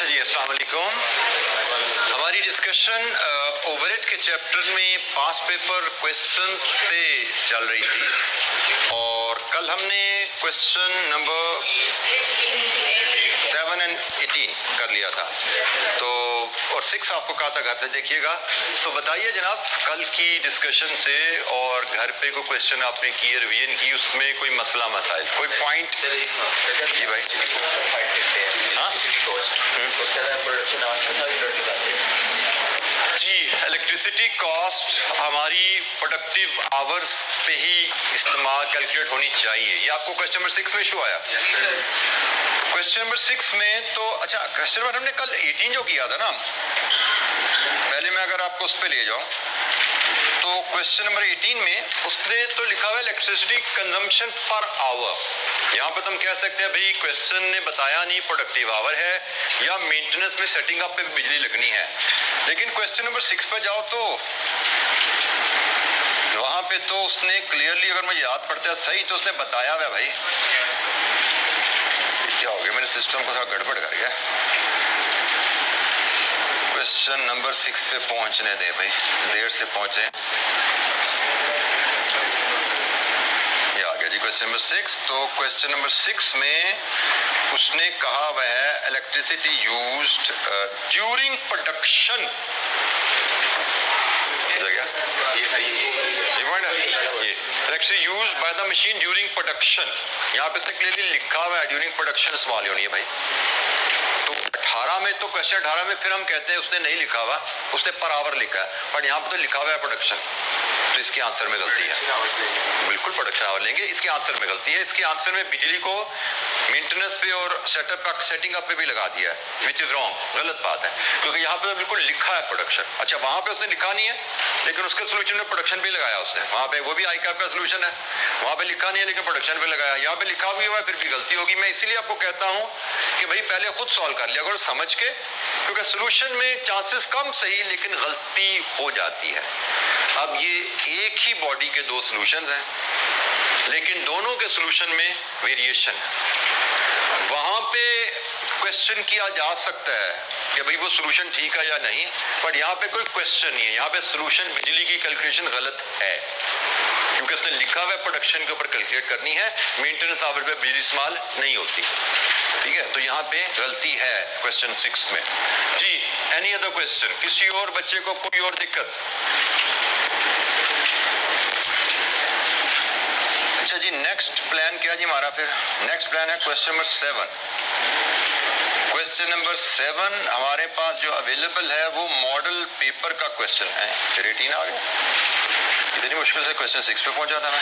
अच्छा जी, अस्सलाम वालेकुम। हमारी डिस्कशन ओवरहेड के चैप्टर में पास पेपर क्वेश्चंस पे चल रही थी और कल हमने क्वेश्चन नंबर 7 एंड 18 कर लिया था, तो और 6 आपको कहा था घर से देखिएगा। तो बताइए जनाब, कल की डिस्कशन से और घर पे कोई क्वेश्चन आपने किए, रिवीजन की, उसमें कोई मसला मसाइल, कोई पॉइंट? जी भाई। हाँ जी, इलेक्ट्रिसिटी कॉस्ट हमारी प्रोडक्टिव आवर्स पे ही इस्तेमाल कैलकुलेट होनी चाहिए। ये आपको क्वेश्चन नंबर 6 में इशू आया। क्वेश्चन नंबर 6 में तो अच्छा, क्वेश्चन नंबर हमने कल 18 जो किया था ना, पहले मैं अगर आपको उस पर ले जाऊं तो क्वेश्चन नंबर 18 में उसने तो लिखा हुआ है इलेक्ट्रिसिटी कंजम्पशन पर आवर। यहाँ पर तुम कह सकते हैं भाई क्वेश्चन ने बताया नहीं प्रोडक्टिव आवर है या मेंटेनेंस में सेटिंग अप पे बिजली लगनी है, लेकिन क्वेश्चन नंबर 6 पे जाओ तो वहां पे तो उसने क्लियरली, अगर मुझे याद पड़ता है सही, तो उसने बताया हुआ है भाई। क्या हो गया, मेरे सिस्टम को थोड़ा गड़बड़ कर गया। क्वेश्चन नंबर 6 पे पहुंचने दे भाई, देर से पहुंचे। ये आ गया जी क्वेश्चन नंबर 6। तो क्वेश्चन नंबर 6 में उसने कहा वह है electricity used during production. Electricity used by the machine during production. यहाँ पे तो क्लियरली लिखा हुआ है ड्यूरिंग प्रोडक्शन सवाल होनी है भाई। तो 18 में तो क्वेश्चन 18 में फिर हम कहते हैं उसने नहीं लिखा हुआ, उसने पर आवर लिखा है, पर यहाँ पे तो लिखा हुआ है प्रोडक्शन, तो इसके आंसर में गलती है। बिल्कुल प्रोडक्शन आवर लेंगे, इसके आंसर में गलती है। इसके आंसर में बिजली को मेंटेनेंस पे और सेटिंग अप पे भी लगा दिया है, विच इज रॉन्ग, गलत बात है, क्योंकि यहाँ पे बिल्कुल लिखा है प्रोडक्शन। अच्छा, वहां पे उसने लिखा नहीं है, लेकिन उसके सोल्यूशन में प्रोडक्शन भी लगाया उसने। वहां पे वो भी आईकैप का सोल्यूशन है, वहां पे लिखा नहीं है लेकिन प्रोडक्शन पे लगाया। यहाँ पे लिखा भी हुआ है फिर भी गलती होगी। मैं इसीलिए आपको कहता हूँ कि भाई पहले खुद सॉल्व कर लिया करो समझ के, क्योंकि सोल्यूशन में चांसेस कम सही लेकिन गलती हो जाती है। अब ये एक ही बॉडी के 2 सॉल्यूशंस हैं, लेकिन दोनों के सॉल्यूशन में वेरिएशन है। वहां पे क्वेश्चन किया जा सकता है कि भाई वो सॉल्यूशन ठीक है या नहीं, पर यहाँ पे कोई क्वेश्चन नहीं है। यहाँ पे सॉल्यूशन बिजली की कैलकुलेशन गलत है, क्योंकि उसने लिखा हुआ है प्रोडक्शन के ऊपर कैलकुलेट करनी है, मेंटेनेंस आवर पे बिजली इस्तेमाल नहीं होती। ठीक है, तो यहाँ पे गलती है क्वेश्चन 6 में जी। एनी अदर क्वेश्चन, किसी और बच्चे को कोई और दिक्कत? अच्छा जी, नेक्स्ट प्लान क्या जी हमारा? फिर नेक्स्ट प्लान है क्वेश्चन नंबर 7। क्वेश्चन नंबर 7 हमारे पास जो अवेलेबल है वो मॉडल पेपर का क्वेश्चन है। 18 आ गया, इतनी मुश्किल से क्वेश्चन 6 पे पहुंचा था मैं।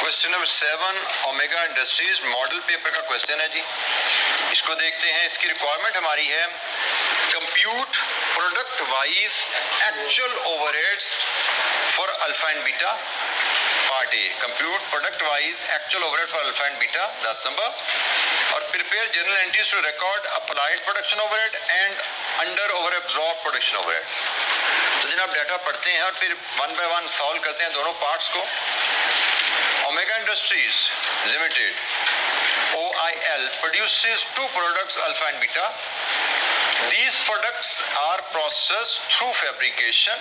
Question number 7 omega industries model paper का क्वेश्चन है जी। इसको देखते हैं। इसकी रिक्वायरमेंट हमारी है compute product wise actual overheads for alpha and beta. Part A, compute product wise actual overhead for alpha and beta 10 number. और prepare general entries to record applied production overhead and under over absorb production overheads. तो जनाब data पढ़ते हैं और फिर 1 bye 1 solve करते हैं दोनों पार्ट्स को। Omega Industries Limited (OIL) produces 2 products, alpha and beta. These products are processed through fabrication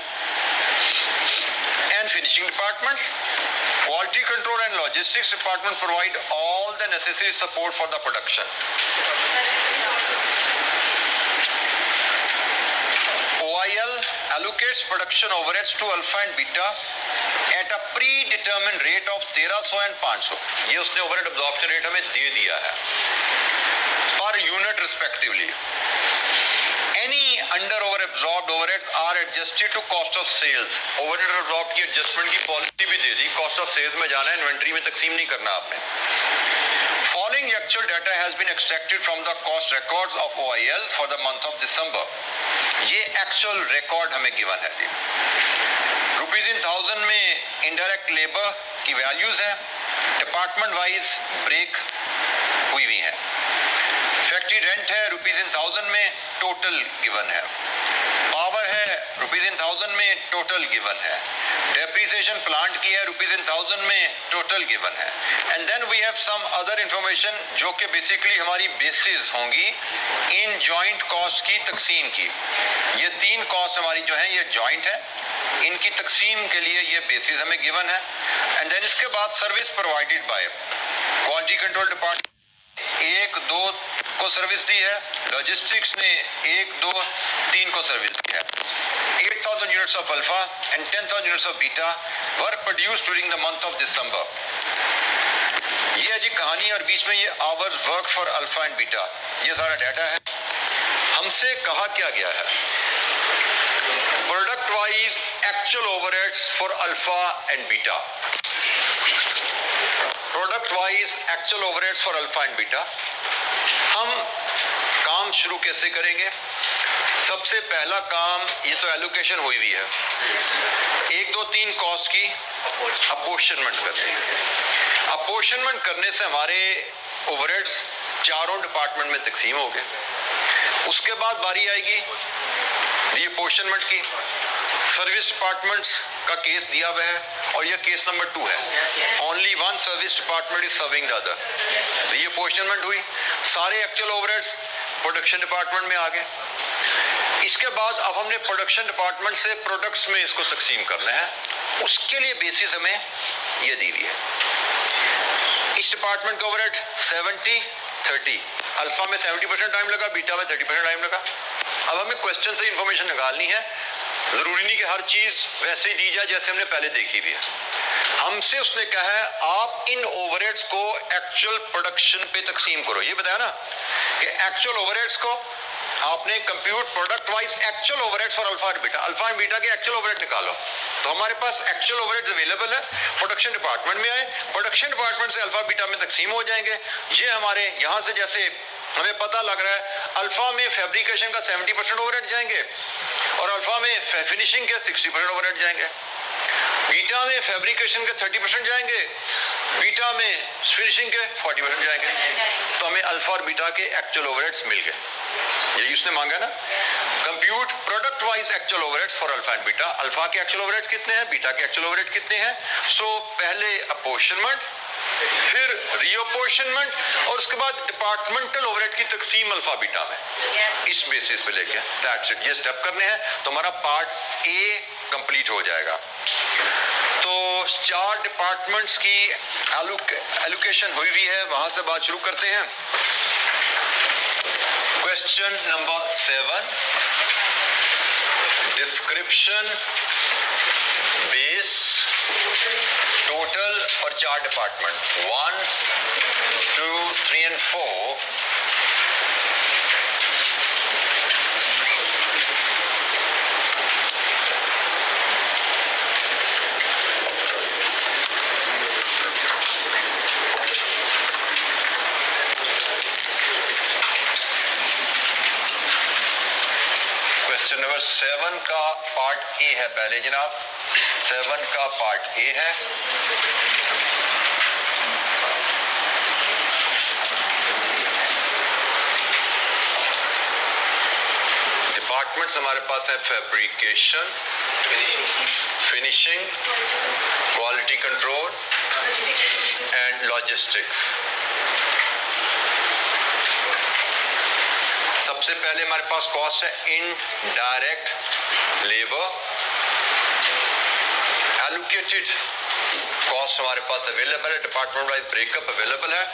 and finishing departments. Quality control and logistics department provide all the necessary support for the production. OIL allocates production overheads to alpha and beta at a predetermined rate of 1300 and 500. ये उसने overhead absorption rate हमें दे दिया है per unit respectively. Any under over absorbed overheads are adjusted to cost of sales. Overhead absorb की adjustment की policy भी दे दी, cost of sales में जाना है, इन्वेंट्री में तकसीम नहीं करना आपने। Following actual data has been extracted from the cost records of OIL for the month of December. ये एक्चुअल रिकॉर्ड हमें गिवन है जी। रुपीज इन थाउजेंड में इनडायरेक्ट लेबर की वैल्यूज है, डिपार्टमेंट वाइज ब्रेक हुई हुई है। फैक्ट्री रेंट है रुपीज इन थाउजेंड में, टोटल गिवन है। पावर है रुपीज इन थाउजेंड में, टोटल गिवन है। डेप्रिसिएशन प्लांट की है रुपीज इन थाउजेंड में, टोटल गिवन है। And then we have some other information जो कि बेसिकली हमारी बेसिस होंगी इन जॉइंट कॉस्ट की तकसीम की। ये तीन कॉस्ट हमारी जो है ये जॉइंट है, इनकी तकसीम के लिए ये बेसिस हमें गिवन है। एंड देन इसके बाद service provided by quality control department 1, 2 को सर्विस दी है, लॉजिस्टिक्स ने 1, 2, 3 को सर्विस दी है। 8,000 units of alpha and 10,000 units of beta were produced during the month of December. ये है जी कहानी, और बीच में ये hours work for alpha and beta, ये सारा डाटा है। हमसे कहा क्या गया है, product wise actual overheads for alpha and beta. Product wise actual overheads for alpha and beta. हम काम शुरू कैसे करेंगे? सबसे पहला काम, ये तो एलोकेशन हुई हुई है, 1, 2, 3 कॉस्ट की अपोर्शनमेंट करते हैं। अपोर्शनमेंट करने से हमारे ओवरहेड्स चारों डिपार्टमेंट में तकसीम हो गए। उसके बाद बारी आएगी रीअपोर्शनमेंट की। सर्विस डिपार्टमेंट्स का केस दिया हुआ है और यह केस नंबर 2 है। Only one service department is serving the other. Reapportionment हुई, सारे एक्चुअल ओवरहेड्स प्रोडक्शन डिपार्टमेंट में आ गए। इसके बाद अब हमने प्रोडक्शन डिपार्टमेंट से प्रोडक्ट्स में इसको तकसीम करना है। उसके लिए बेसिस हमें ये दी हुई है। इस डिपार्टमेंट का ओवरहेड 70-30, अल्फा में 70% टाइम लगा, बीटा में 30% टाइम लगा। अब हमें क्वेश्चन से इंफॉर्मेशन निकालनी है, जरूरी नहीं कि हर चीज वैसे ही दी जाए जैसे हमने पहले देखी हुई है। हमसे उसने कहा है आप इन ओवरहेड्स को एक्चुअल प्रोडक्शन पे तकसीम करो। ये बताया ना कि एक्चुअल ओवरहेड्स को आपने compute product wise actual overheads for alpha and beta, alpha and beta के एक्चुअल ओवरहेड निकालो। तो हमारे पास एक्चुअल ओवरहेड्स अवेलेबल है, प्रोडक्शन डिपार्टमेंट में आए, प्रोडक्शन डिपार्टमेंट से अल्फा बीटा में तकसीम हो जाएंगे। ये हमारे यहाँ से जैसे हमें पता लग रहा है अल्फा में फैब्रिकेशन का 70% ओवरहेड जाएंगे और अल्फा में फिनिशिंग के 60% ओवरहेड जाएंगे। बीटा में फैब्रिकेशन के 30% जाएंगे, बीटा में फिनिशिंग के 40% जाएंगे। तो हमें अल्फा और बीटा के एक्चुअल ओवरहेड्स मिल गए। यही उसने मांगा ना, compute product wise actual overheads for alpha and beta. Alpha के एक्चुअल ओवरहेड्स कितने हैं, बीटा के एक्चुअल ओवरहेड कितने हैं। सो पहले अपोर्शनमेंट, फिर रीअपोर्शनमेंट और उसके बाद डिपार्टमेंटल ओवरहेड की तकसीम अल्फा बीटा में। इस बेसिस पे लेके दैट्स इट, ये स्टेप करने हैं तो हमारा पार्ट ए कंप्लीट हो जाएगा। तो 4 डिपार्टमेंट्स की एलोकेशन हुई हुई है, वहां से बात शुरू करते हैं। Question number 7, description, base, total और 4 डिपार्टमेंट 1, 2, 3 and 4। क्वेश्चन नंबर 7 का पार्ट ए है पहले जनाब, 7 का पार्ट ए है। डिपार्टमेंट्स हमारे पास है fabrication, finishing, quality control and logistics. सबसे पहले हमारे पास कॉस्ट है इनडायरेक्ट लेबर। एलोकेटेड कॉस्ट हमारे पास अवेलेबल है, डिपार्टमेंट वाइज ब्रेकअप अवेलेबल है।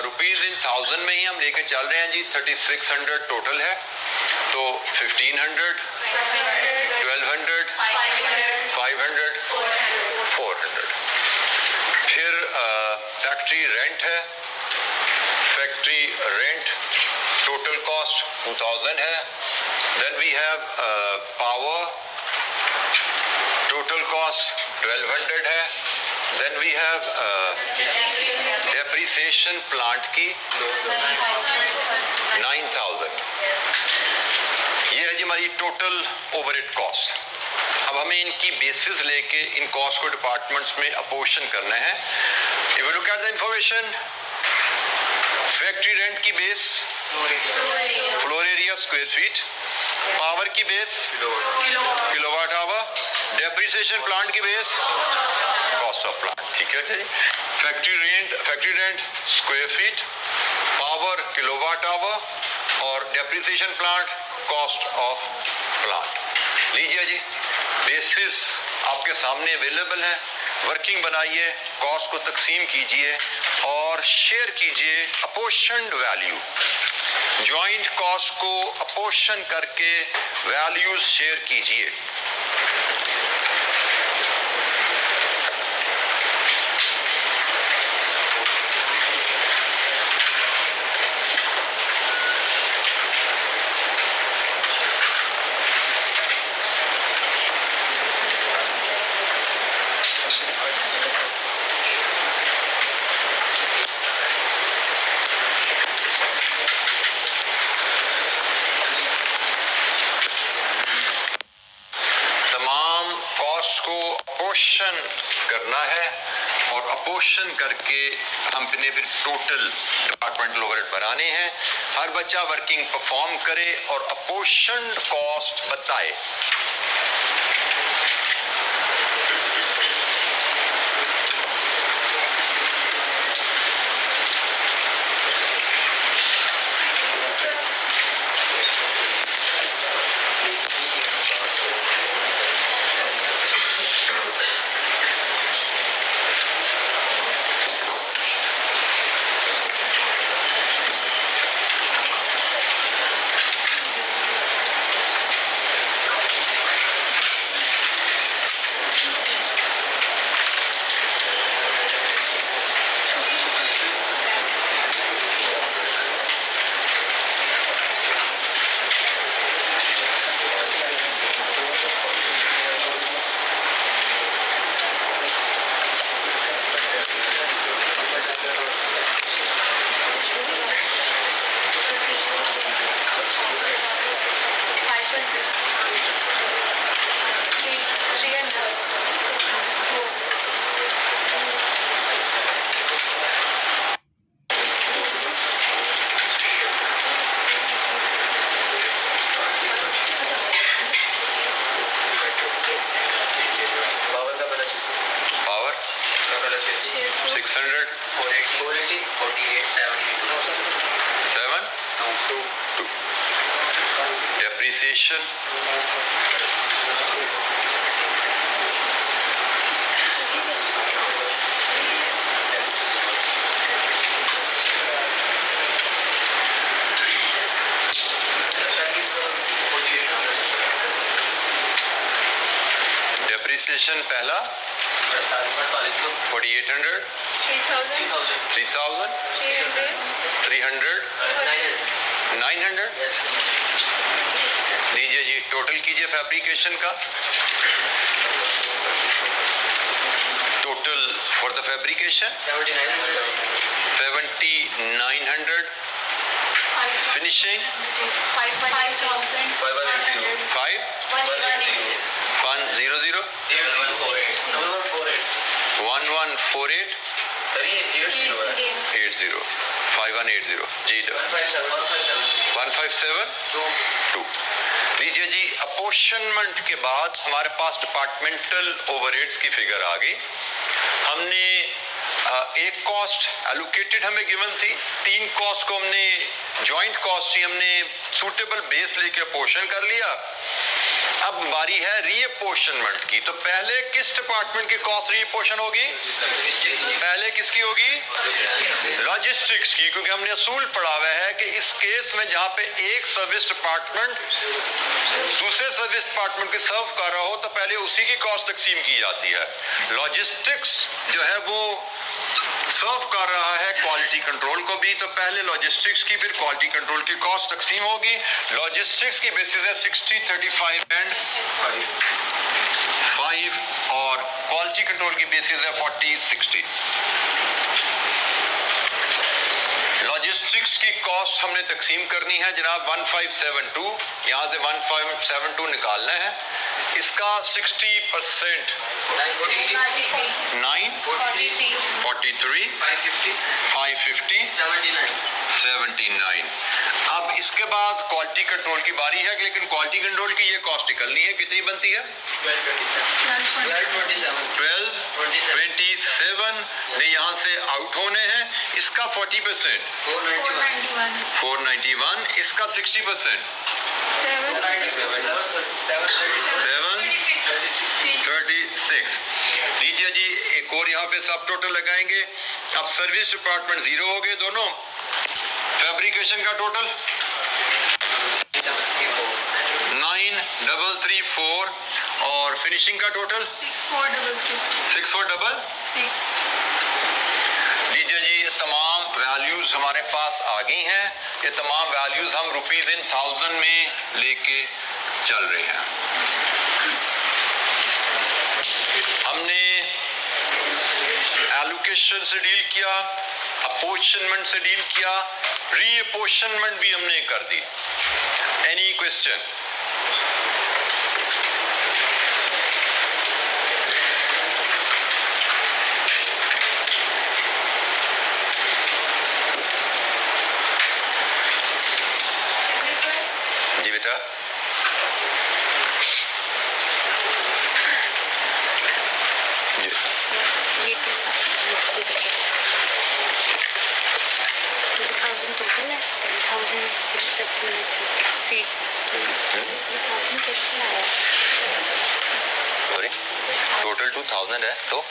रुपीज इन थाउजेंड में ही हम लेके चल रहे हैं जी। 3600 टोटल है, तो 1500, 1200, 500, 400। फिर फैक्ट्री रेंट है, फैक्ट्री रेंट टोटल कॉस्ट 2000 है। Then we have power, total cost 1200 है। Then we have depreciation plant की 9000। ये है जी हमारी टोटल ओवरहेड कॉस्ट। अब हमें इनकी बेसिस लेके इन कॉस्ट को डिपार्टमेंट्स में अपोर्शन करना है। If you look at the information, factory rent की base floor area square feet, power की base kilowatt hour, depreciation plant की बेस कॉस्ट ऑफ प्लांट। ठीक है जी, factory rent square feet, power kilowatt hour और depreciation plant cost of plant. लीजिए जी, basis आपके सामने अवेलेबल है, वर्किंग बनाइए, कॉस्ट को तकसीम कीजिए और शेयर कीजिए अपोर्शन्ड वैल्यू। जॉइंट कॉस्ट को अपोर्शन करके वैल्यूज शेयर कीजिए। अपोर्शन करना है और अपोर्शन करके हमने फिर टोटल डिपार्टमेंटल ओवरहेड बनाने हैं। हर बच्चा वर्किंग परफॉर्म करे और अपोर्शन कॉस्ट बताए। Depreciation, depreciation पहला 4800, 3000, 300, 900। लीजिए जी, टोटल कीजिए फैब्रिकेशन का। Total for the fabrication 7900, finishing 1148 5180 जी 1572। लीजिए जी, अपोर्शनमेंट के बाद हमारे पास डिपार्टमेंटल ओवरहेड्स की फिगर आ गई। हमने एक कॉस्ट एलोकेटेड हमें गिवन थी, 3 कॉस्ट को हमने जॉइंट कॉस्ट ही हमने सूटेबल बेस लेके अपोर्शन कर लिया। अब बारी है रीअपोर्शनमेंट की। तो पहले किस डिपार्टमेंट की कॉस्ट रीअपोर्शन होगी? पहले किसकी होगी? लॉजिस्टिक्स की, क्योंकि हमने असूल पढ़ा हुआ है कि इस केस में जहां पे एक सर्विस डिपार्टमेंट दूसरे सर्विस डिपार्टमेंट की सर्व कर रहा हो तो पहले उसी की कॉस्ट तकसीम की जाती है। लॉजिस्टिक्स जो है वो सर्व कर रहा है क्वालिटी कंट्रोल को भी, तो पहले लॉजिस्टिक्स की फिर क्वालिटी कंट्रोल की कॉस्ट तकसीम होगी। लॉजिस्टिक्स की बेसिस है 60, 35 एंड 5 और क्वालिटी कंट्रोल की बेसिस है 40, 60। लॉजिस्टिक्स की कॉस्ट हमने तकसीम करनी है जनाब 1572, यहाँ से 1572 निकालना है। इसका 60% 9 43 550 79। अब इसके बाद क्वालिटी कंट्रोल की बारी है, लेकिन क्वालिटी कंट्रोल की ये कॉस्ट निकलनी है, कितनी बनती है 1227 ने यहाँ से आउट होने हैं। इसका 40% 491, इसका 60% 736। लीजिए जी, एक और यहाँ पे सब टोटल लगाएंगे। अब सर्विस डिपार्टमेंट 0 हो गए दोनों। फैब्रिकेशन का टोटल 9334 और फिनिशिंग का टोटल 6466। लीजिए जी, ये तमाम वैल्यूज हमारे पास आ गई हैं। ये तमाम वैल्यूज हम रुपीज इन 1000 में लेके चल रहे हैं। हमने एलोकेशन से डील किया, अपोर्शनमेंट से डील किया, रीअपोर्शनमेंट भी हमने कर दी। Any question? जी बेटा, सॉरी टोटल 2000 है तो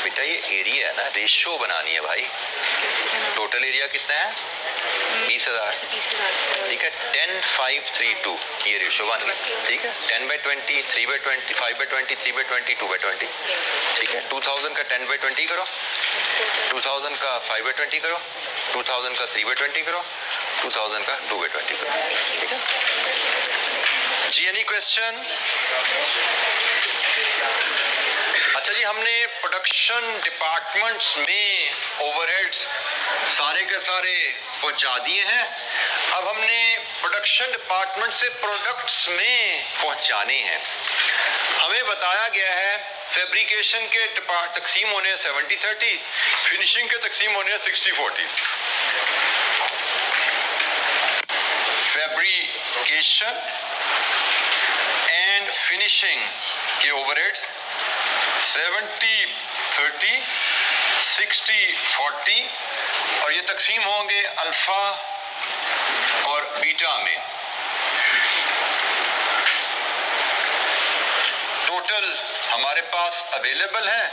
बेटा ये एरिया है ना, रेशियो बनानी है भाई। टोटल एरिया कितना है 20,000, ठीक है। 10,532 ये रेशियो बन गया, ठीक है। 10/20, 3/20, 5/20, 3/20, 2/20, ठीक है। 2000 का 10/20 करो, 2000 का 5/20 करो, 2000 का 3/20 करो, 2000 का 2/20 करो, ठीक है जी। Any question? अच्छा जी, हमने प्रोडक्शन डिपार्टमेंट्स में ओवरहेड्स सारे के सारे पहुंचा दिए हैं। अब हमने प्रोडक्शन डिपार्टमेंट से प्रोडक्ट्स में पहुंचाने हैं। हमें बताया गया है फैब्रिकेशन के तकसीम होने 70-30, फिनिशिंग के तकसीम होने 60-40। फैब्रिकेशन एंड फिनिशिंग के ओवरहेड्स 70-30, 60-40 और ये तकसीम होंगे अल्फा और बीटा में। टोटल हमारे पास अवेलेबल है।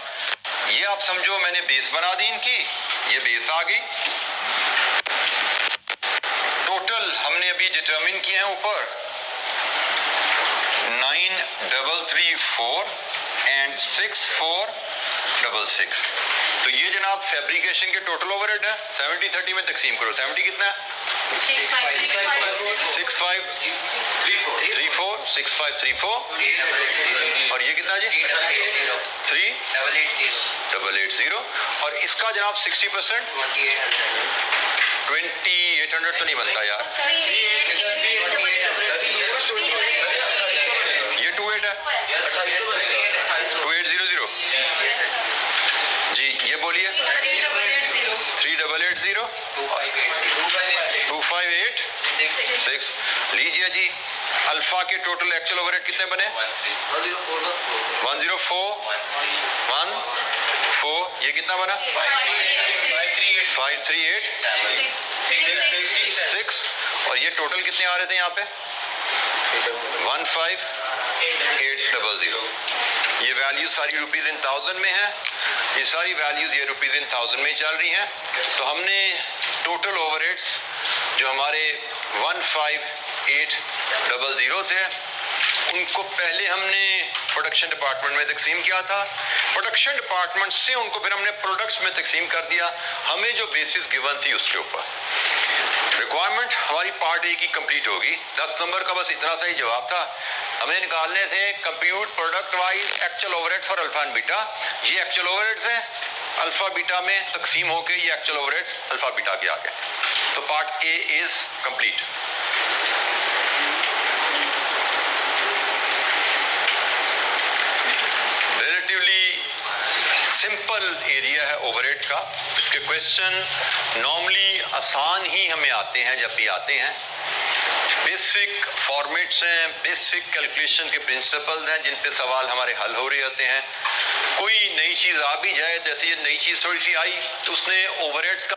ये आप समझो मैंने बेस बना दी इनकी, ये बेस आ गई। टोटल हमने अभी डिटरमिन किए हैं ऊपर 9334 एंड 6466। तो ये जनाब फैब्रिकेशन के टोटल ओवरहेड है। 70-30 में तकसीम करो, 70 कितना है 6534 और ये कितना जी 3880 और इसका जनाब 60% 2800 तो नहीं बनता यार, ये 28 है 2800 जी। ये बोलिए 3880 2586। लीजिए जी, अल्फा के टोटल एक्चुअल ओवरहेड कितने बने 10414, ये कितना बना 5386 और ये टोटल कितने आ रहे थे यहाँ पे 15800। ये वैल्यू सारी रुपीज इन 1000 में है। ये सारी वैल्यूज ये रुपीज इन 1000 में चल रही हैं। तो हमने टोटल ओवरहेड्स जो हमारे 15800 थे उनको पहले हमने प्रोडक्शन डिपार्टमेंट में तकसीम किया था। प्रोडक्शन डिपार्टमेंट से उनको फिर हमने प्रोडक्ट्स में तकसीम कर दिया। हमें जो बेसिस गिवन थी उसके ऊपर रिक्वायरमेंट हमारी पार्ट ए की कंप्लीट होगी। 10 नंबर का बस इतना सा ही जवाब था। हमें निकालने थे compute product wise actual overhead for alpha and beta. ये एक्चुअल ओवरहेड्स हैं, अल्फा बीटा में तकसीम होके ये एक्चुअल ओवरहेड्स अल्फा बीटा के आ गए। तो part A is complete. Simple area है ओवरहेड का। इसके क्वेश्चन नॉर्मली आसान ही हमें आते हैं जब भी आते हैं। बेसिक फॉर्मेट्स हैं, बेसिक कैलकुलेशन के प्रिंसिपल्स हैं जिन पे सवाल हमारे हल हो रहे होते हैं। कोई नई चीज आ भी जाए, जैसे ये नई चीज थोड़ी सी आई तो उसने ओवरहेड्स का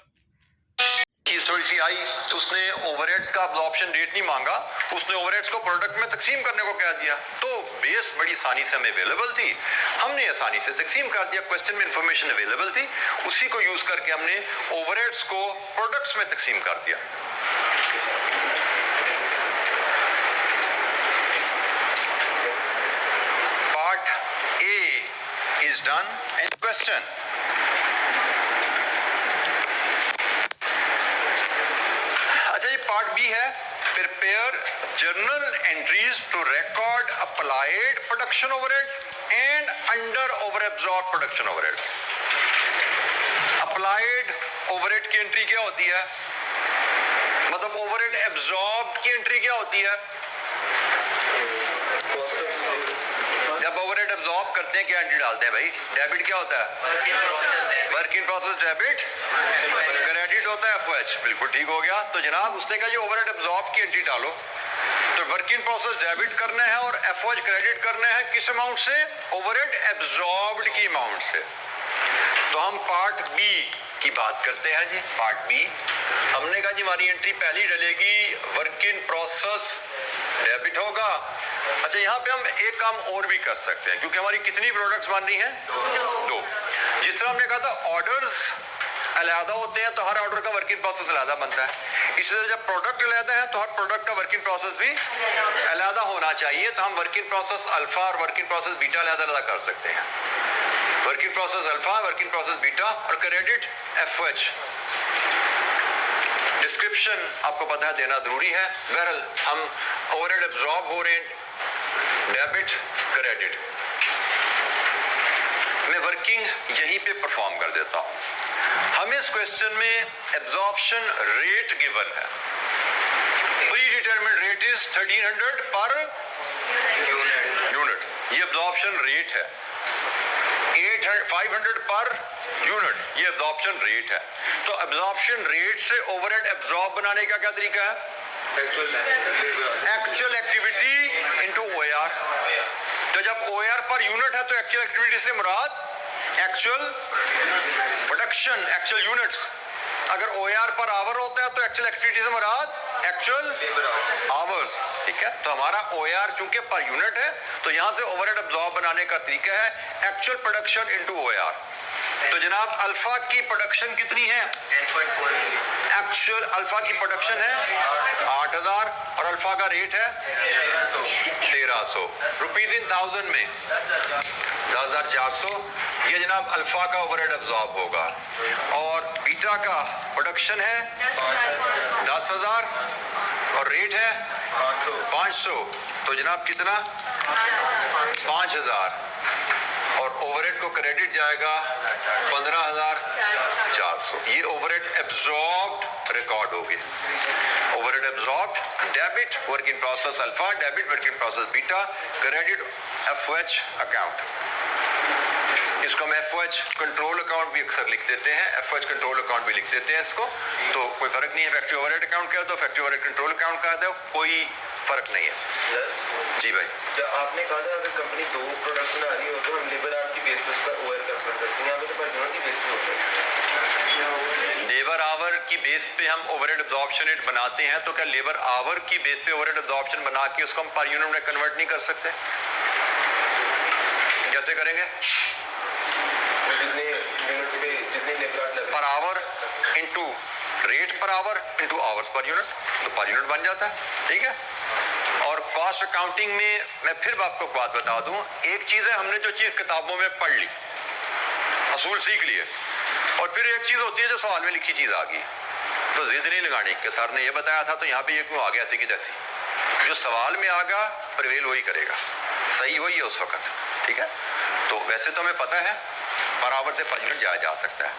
ऑप्शन रेट नहीं मांगा, उसने ओवरहेड्स को प्रोडक्ट में तकसीम करने को कह दिया, तो बेस बड़ी आसानी से हमें अवेलेबल थी, हमने आसानी से तकसीम कर दिया। क्वेश्चन में इंफॉर्मेशन अवेलेबल थी, उसी को यूज करके हमने ओवरहेड्स को प्रोडक्ट्स में तकसीम कर दिया। Part A is done and question part B है prepare journal entries to record applied production overheads and under over absorb production overheads. Applied overhead की एंट्री क्या होती है, मतलब ओवरहेड एब्जॉर्ब की एंट्री क्या होती है? जब ओवरहेड एब्जॉर्ब करते हैं क्या एंट्री डालते हैं भाई? डेबिट क्या होता है? Work in process debit, credit होता है एफओएच। बिल्कुल ठीक हो गया। तो जनाब उसने कहा ये ओवरहेड एब्जॉर्ब की एंट्री डालो, तो वर्क इन प्रोसेस डेबिट करना है और एफओएच क्रेडिट करना है किस अमाउंट से? ओवरहेड एब्जॉर्ब्ड की अमाउंट से। तो हम पार्ट बी की बात करते हैं जी। पार्ट बी हमने कहा जी हमारी एंट्री पहली डलेगी, वर्क इन प्रोसेस डेबिट होगा। अच्छा यहाँ पे हम एक काम और भी कर सकते हैं, क्योंकि हमारी कितनी प्रोडक्ट्स बन रही हैं? दो। जिस तरह हमने कहा था ऑर्डर्स अलहदा होते हैं तो हर ऑर्डर का वर्किंग प्रोसेस अलहदा बनता है, इसी तरह जब प्रोडक्ट अलहदा है तो हर प्रोडक्ट का वर्किंग प्रोसेस भी अलहदा होना चाहिए। तो हम वर्किंग प्रोसेस अल्फा और वर्किंग प्रोसेस बीटा अलहदा अलहदा कर सकते हैं। Working process alpha, working process beta और क्रेडिट एफओएच। डिस्क्रिप्शन आपको पता है देना जरूरी है। बहरहाल हम ओवरहेड एब्जॉर्ब हो रहे हैं, डेबिट क्रेडिट। मैं वर्किंग यहीं पे परफॉर्म कर देता हूं। हमें इस क्वेश्चन में एब्जॉर्प्शन रेट गिवन है। Pre determined rate is 1300 per unit, ये एब्जॉर्प्शन रेट है। 500 पर यूनिट, ये एब्जॉर्प्शन रेट है। तो एब्जॉर्प्शन रेट से ओवरहेड एब्जॉर्ब बनाने का क्या तरीका है? Actual activity into OR. तो जब ओआर पर यूनिट है तो एक्चुअल एक्टिविटी से मुराद एक्चुअल प्रोडक्शन, एक्चुअल यूनिट्स। अगर ओआर पर आवर होता है तो एक्चुअल एक्टिविटी से मुराद एक्चुअल आवर्स। ठीक है, तो हमारा ओआर चूंकि पर यूनिट है तो यहां से ओवरहेड एब्जॉर्ब बनाने का तरीका है एक्चुअल प्रोडक्शन इनटू ओआर। तो जनाब अल्फा की प्रोडक्शन कितनी है? एक्चुअल अल्फा की प्रोडक्शन है 8000 और अल्फा का रेट है 1300 रुपीज इन 1000 में 10400। ये जनाब अल्फा का ओवरहेड एब्जॉर्ब होगा। और बीटा का प्रोडक्शन है 10000 और रेट है 500। तो जनाब कितना? 5000 और ओवरहेड को क्रेडिट जाएगा 15400। ये ओवरहेड एब्जॉर्ब्ड रिकॉर्ड होगी। Overhead absorbed debit working process alpha, debit working process beta, credit FOH account. इसको हम एफओएच कंट्रोल अकाउंट भी अक्सर लिख देते हैं, एफओएच कंट्रोल अकाउंट भी लिख देते हैं इसको। तो कोई फर्क नहीं है, फैक्ट्री ओवरहेड अकाउंट कह दो, फैक्ट्री ओवरहेड कंट्रोल अकाउंट कह दो, कोई फर्क नहीं है। सर जी भाई, जब आपने कहा था अगर कंपनी दो प्रोडक्ट्स बना रही हो तो हम लेबर आवर्स की बेस पे उसका ओआर कैलकुलेट करते हैं, यहाँ पे तो पर यूनिट की बेस पे होता है। लेबर आवर की बेस पे हम ओवरहेड एब्जॉर्प्शन रेट बनाते हैं, तो क्या लेबर आवर की बेस पे ओवरहेड एब्जॉर्प्शन बना के उसको हम पर यूनिट में कन्वर्ट नहीं कर सकते? कैसे करेंगे? जितने यूनिट्स पे जितने labour hours per hour into rate per our into hours per unit, तो पर यूनिट बन जाता है। ठीक है। और कॉस्ट अकाउंटिंग में मैं फिर आपको बात बता दूं, एक चीज है हमने जो चीज किताबों में पढ़ ली, असूल सीख लिए, और फिर एक चीज होती है जो सवाल में लिखी चीज आ गई। तो जिद नहीं लगानी कि सर ने ये बताया था तो यहाँ पे ये क्यों आ गया ऐसी की तैसी। जो सवाल में आगा प्रिवेल वही करेगा, सही वही है उस वक्त। ठीक है। तो वैसे तो हमें पता है बराबर से पर यूनिट जाया जा सकता है,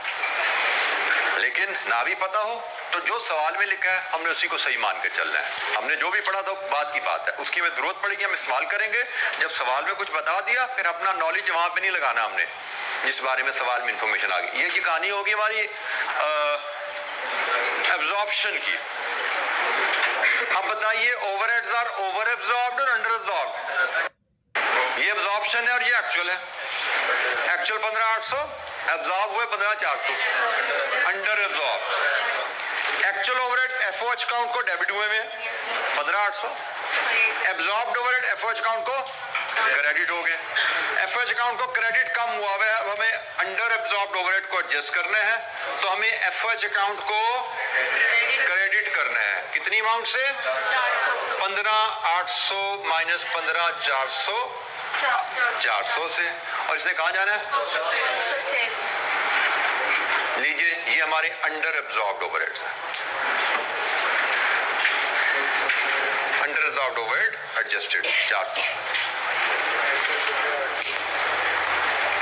लेकिन ना भी पता हो तो जो सवाल में लिखा है हमने उसी को सही मान के चलना है। हमने जो भी पढ़ा था बात की बात है, उसकी हमें जरूरत पड़ेगी हम इस्तेमाल करेंगे। जब सवाल में कुछ बता दिया फिर अपना नॉलेज वहां पे नहीं लगाना हमने, जिस बारे में सवाल में इंफॉर्मेशन आ गई। ये कहानी होगी हमारी एब्जॉर्प्शन की। अब बताइए ओवरहेड्स आर ओवर एब्जॉर्ब्ड और अंडर एब्जॉर्ब्ड। ये एब्जॉर्प्शन है और ये एक्चुअल है। एक्चुअल 15,800, एब्जॉर्ब हुए 15,400, under absorb. Actual overheads FOH count को डेबिट हुए में 15,800, एब्जॉर्ब्ड ओवरहेड एफओएच काउंट को क्रेडिट हो गए। एफओएच अकाउंट को क्रेडिट कम हुआ है, अब हमें अंडर एब्जॉर्ब्ड ओवरहेड को एडजस्ट करना है, तो हमें एफओएच अकाउंट को क्रेडिट करना है। कितनी अमाउंट से? 15,800 माइनस 15,400, 400 से। और इसे कहाँ जाना है? लीजिए, ये हमारे अंडर एब्जॉर्ब्ड ओवरहेड्स है। Under absorbed overhead adjusted 400।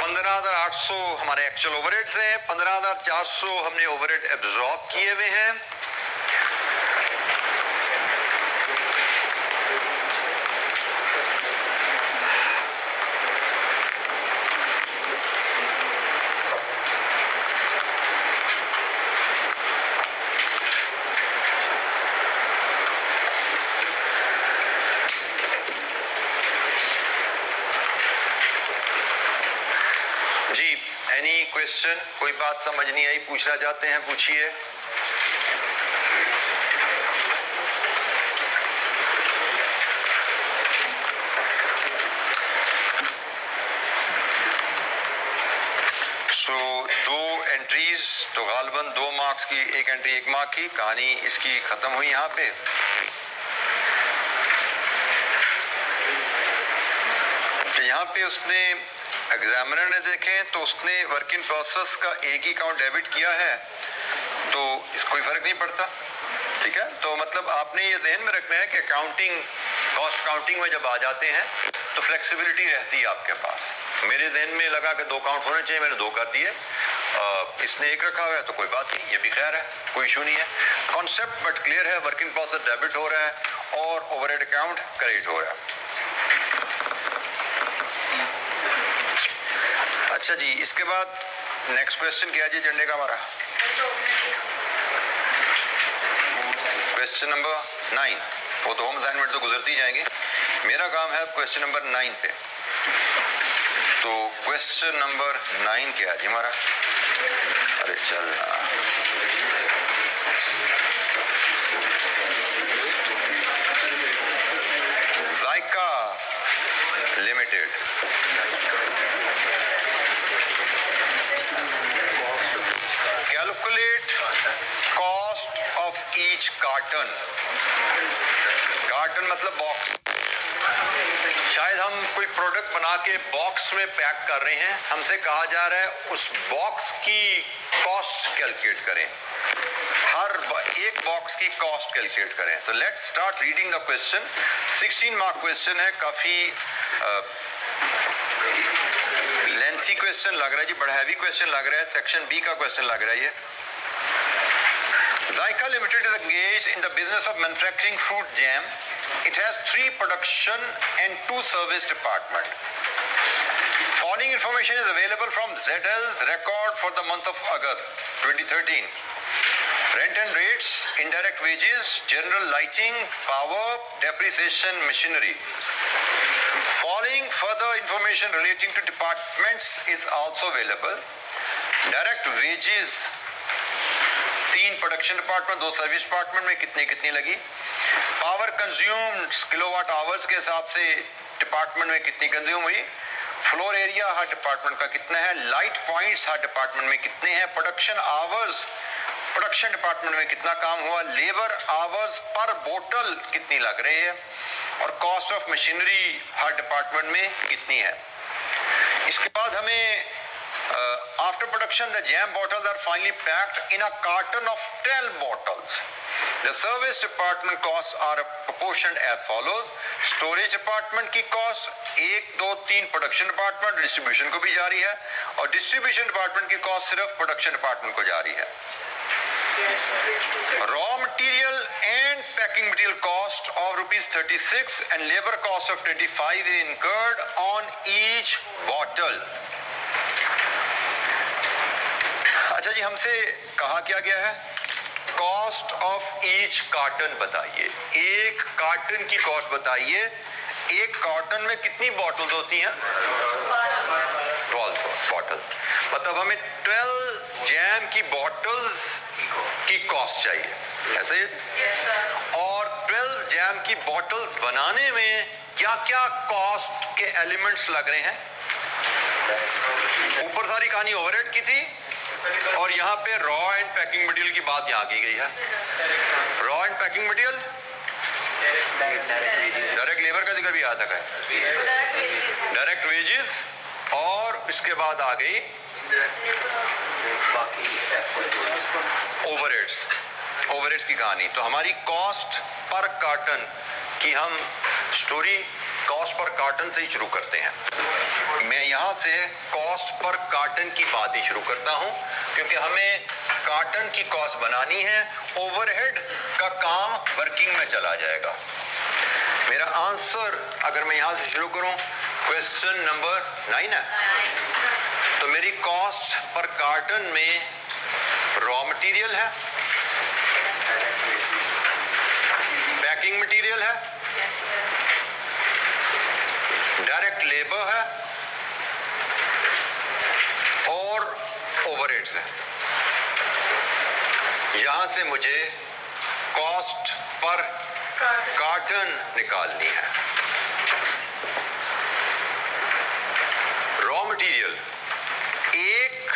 15,800 हमारे एक्चुअल ओवरहेड्स हैं, 15,400 हमने ओवरहेड एब्जॉर्ब किए हुए हैं। Any question? कोई बात समझ नहीं आई, पूछना चाहते हैं पूछिए। दो एंट्रीज, तो गालबन 2 मार्क्स की, एक एंट्री 1 मार्क की। कहानी इसकी खत्म हुई यहाँ पे। तो यहाँ पे उसने एग्जामिनर ने देखें तो उसने वर्क इन प्रोसेस का एक ही अकाउंट डेबिट किया है, तो कोई फर्क नहीं पड़ता। ठीक है, तो मतलब आपने ये ध्यान में रखना है कि अकाउंटिंग, कॉस्ट अकाउंटिंग में जब आ जाते हैं तो फ्लेक्सिबिलिटी रहती है आपके पास। मेरे जहन में लगा कि 2 अकाउंट होने चाहिए, मैंने 2 कर दिए। इसने 1 रखा हुआ है तो कोई बात नहीं, ये भी खैर है, कोई इशू नहीं है। कॉन्सेप्ट बट क्लियर है, वर्क इन प्रोसेस डेबिट हो रहा है और ओवरहेड अकाउंट क्रेडिट हो रहा है। अच्छा जी, इसके बाद नेक्स्ट क्वेश्चन क्या है जी एजेंडे का हमारा? Question number 9। वो तो होम असाइनमेंट तो गुजरती जाएंगे, मेरा काम है क्वेश्चन नंबर 9 पे। तो क्वेश्चन नंबर 9 क्या है जी हमारा? अरे चल Zaika limited calculate cost of each carton. Carton मतलब बॉक्स। शायद हम कोई प्रोडक्ट बना के बॉक्स में पैक कर रहे हैं, हमसे कहा जा रहा है उस बॉक्स की कॉस्ट कैलकुलेट करें, हर एक बॉक्स की कॉस्ट कैलकुलेट करें। तो let's start reading the question. 16 mark question है, काफी लेंथी क्वेश्चन लग रहा है जी, बड़ा हैवी क्वेश्चन लग रहा है, सेक्शन बी का क्वेश्चन लग रहा है ये। Zyka Limited is engaged in the business of manufacturing fruit jam. It has 3 production and 2 service department. Following information is available from ZL's record for the month of August 2013. Rent and rates, indirect wages, general lighting, power, depreciation, machinery. Following further information relating to departments is also available. Direct wages 3 production department, 2 service department में कितनी लगी। Power consumed kilowatt hours के हिसाब से department में कितनी consume हुई। Floor area हर department का कितना है। लाइट पॉइंट्स हर डिपार्टमेंट में कितने हैं। प्रोडक्शन आवर्स प्रोडक्शन डिपार्टमेंट में कितना काम हुआ। लेबर आवर्स पर बोतल कितनी लग रही है और cost of machinery her department में कितनी है। इसके बाद हमें after production the jam bottles are finally packed in a carton of 12 bottles. The service department costs are proportioned as follows. Storage department की cost 1, 2, 3 production department, distribution को भी जा रही है और distribution department की cost सिर्फ production department को जा रही है। Raw material and packing material cost of ₹36 and labor cost of 25 is incurred on each bottle. अच्छा जी, हमसे कहा क्या गया है, कॉस्ट ऑफ ईच कार्टन बताइए, एक कार्टन की कॉस्ट बताइए। एक कार्टन में कितनी बॉटल्स होती हैं? 12 बॉटल, मतलब हमें 12 जैम की बॉटल्स की कॉस्ट चाहिए, ऐसे। और 12 जैम की बॉटल्स बनाने में क्या क्या कॉस्ट के एलिमेंट्स लग रहे हैं? ऊपर सारी कहानी ओवरहेड की थी, और यहाँ पे रॉ एंड पैकिंग मटेरियल की बात यहाँ की गई है। Raw and packing material, direct labour का जिक्र भी यहाँ तक है, डायरेक्ट वेजेस, और इसके बाद आ गई ओवरहेड्स, ओवरहेड्स की कहानी। तो हमारी कॉस्ट पर कार्टन की हम स्टोरी कॉस्ट पर कार्टन से ही शुरू करते हैं। मैं यहाँ से कॉस्ट पर कार्टन की बात ही शुरू करता हूँ, क्योंकि हमें कार्टन की कॉस्ट बनानी है, ओवरहेड का काम वर्किंग में चला जाएगा। मेरा आंसर अगर मैं यहाँ से शुरू करूँ, क्वेश्चन नंबर 9 है, तो मेरी कॉस्ट पर कार्टन में रॉ मटेरियल है, पैकिंग मटेरियल है, डायरेक्ट लेबर है और ओवरहेड्स है। यहां से मुझे कॉस्ट पर कार्टन निकालनी है। रॉ मटेरियल एक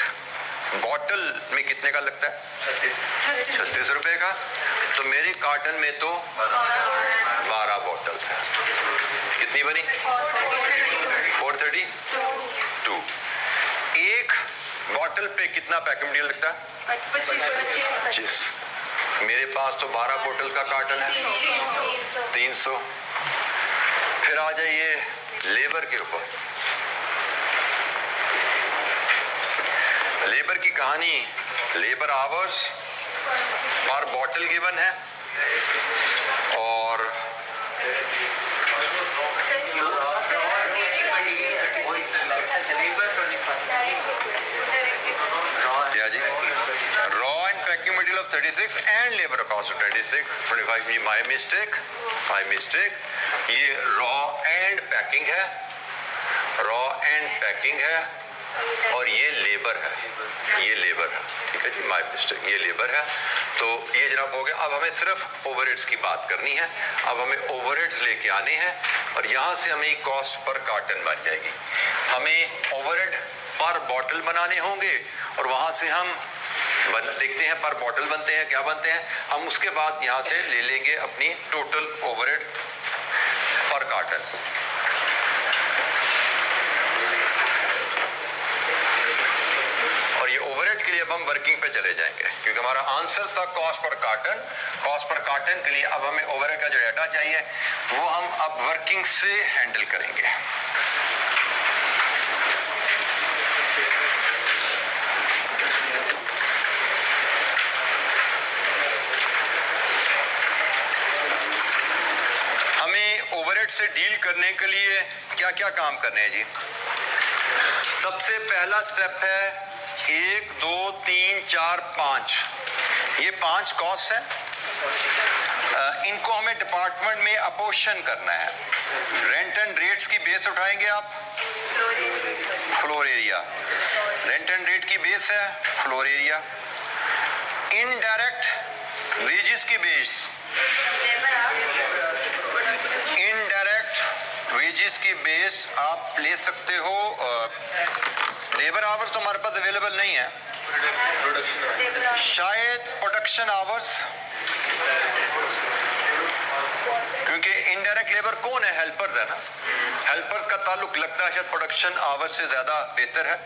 बॉटल में कितने का लगता है? 36 रुपए का। तो मेरे कार्टन में तो 12 बॉटल है। कितनी बनी? 432। एक बॉटल पे कितना पैकिंग मटेरियल लगता है? 25। मेरे पास तो 12 बोतल का कार्टन है, 300। फिर आ जाइए लेबर के ऊपर। लेबर की कहानी, लेबर आवर्स पर बॉटल गिवन है, और क्या जी, raw and packing material of 36 and labour cost of 25। ये माय मिस्टेक। ये रॉ एंड पैकिंग है, रॉ एंड पैकिंग है, और ये लेबर है, ये लेबर है। ठीक है जी, माय मिस्टेक, ये लेबर है। तो ये जनाब हो गया। अब हमें सिर्फ ओवरहेड्स की बात करनी है। अब हमें ओवरहेड्स लेके आने हैं, और यहाँ से हमें कॉस्ट पर कार्टन बन जाएगी। हमें ओवरहेड पर बॉटल बनाने होंगे, और वहाँ से हम देखते हैं पर बॉटल बनते हैं क्या बनते हैं। हम उसके बाद यहाँ से ले लेंगे अपनी टोटल ओवरहेड पर कार्टन। और ये ओवरहेड के लिए अब हम वर्किंग पे चले जाएंगे, क्योंकि हमारा आंसर था cost per carton. Cost per carton के लिए अब हमें ओवरहेड का जो डाटा चाहिए वो हम अब वर्किंग से हैंडल करेंगे। हमें ओवरहेड से डील करने के लिए क्या क्या काम करने हैं जी? सबसे पहला स्टेप है 1 2 3 4 5, ये 5 कॉस्ट है। इनको हमें डिपार्टमेंट में अपोर्शन करना है। रेंट एंड रेट्स की बेस उठाएंगे आप, floor area. Rent and rate की बेस है फ्लोर एरिया। इनडायरेक्ट वेजेस की बेस, इनडायरेक्ट वेजेस की बेस आप ले सकते हो। लेबर आवर्स तो हमारे पास अवेलेबल नहीं है, शायद प्रोडक्शन आवर्स, क्योंकि इनडायरेक्ट लेबर कौन है? हेल्पर्स है ना। हेल्पर्स का ताल्लुक लगता है शायद प्रोडक्शन आवर्स से ज्यादा बेहतर है।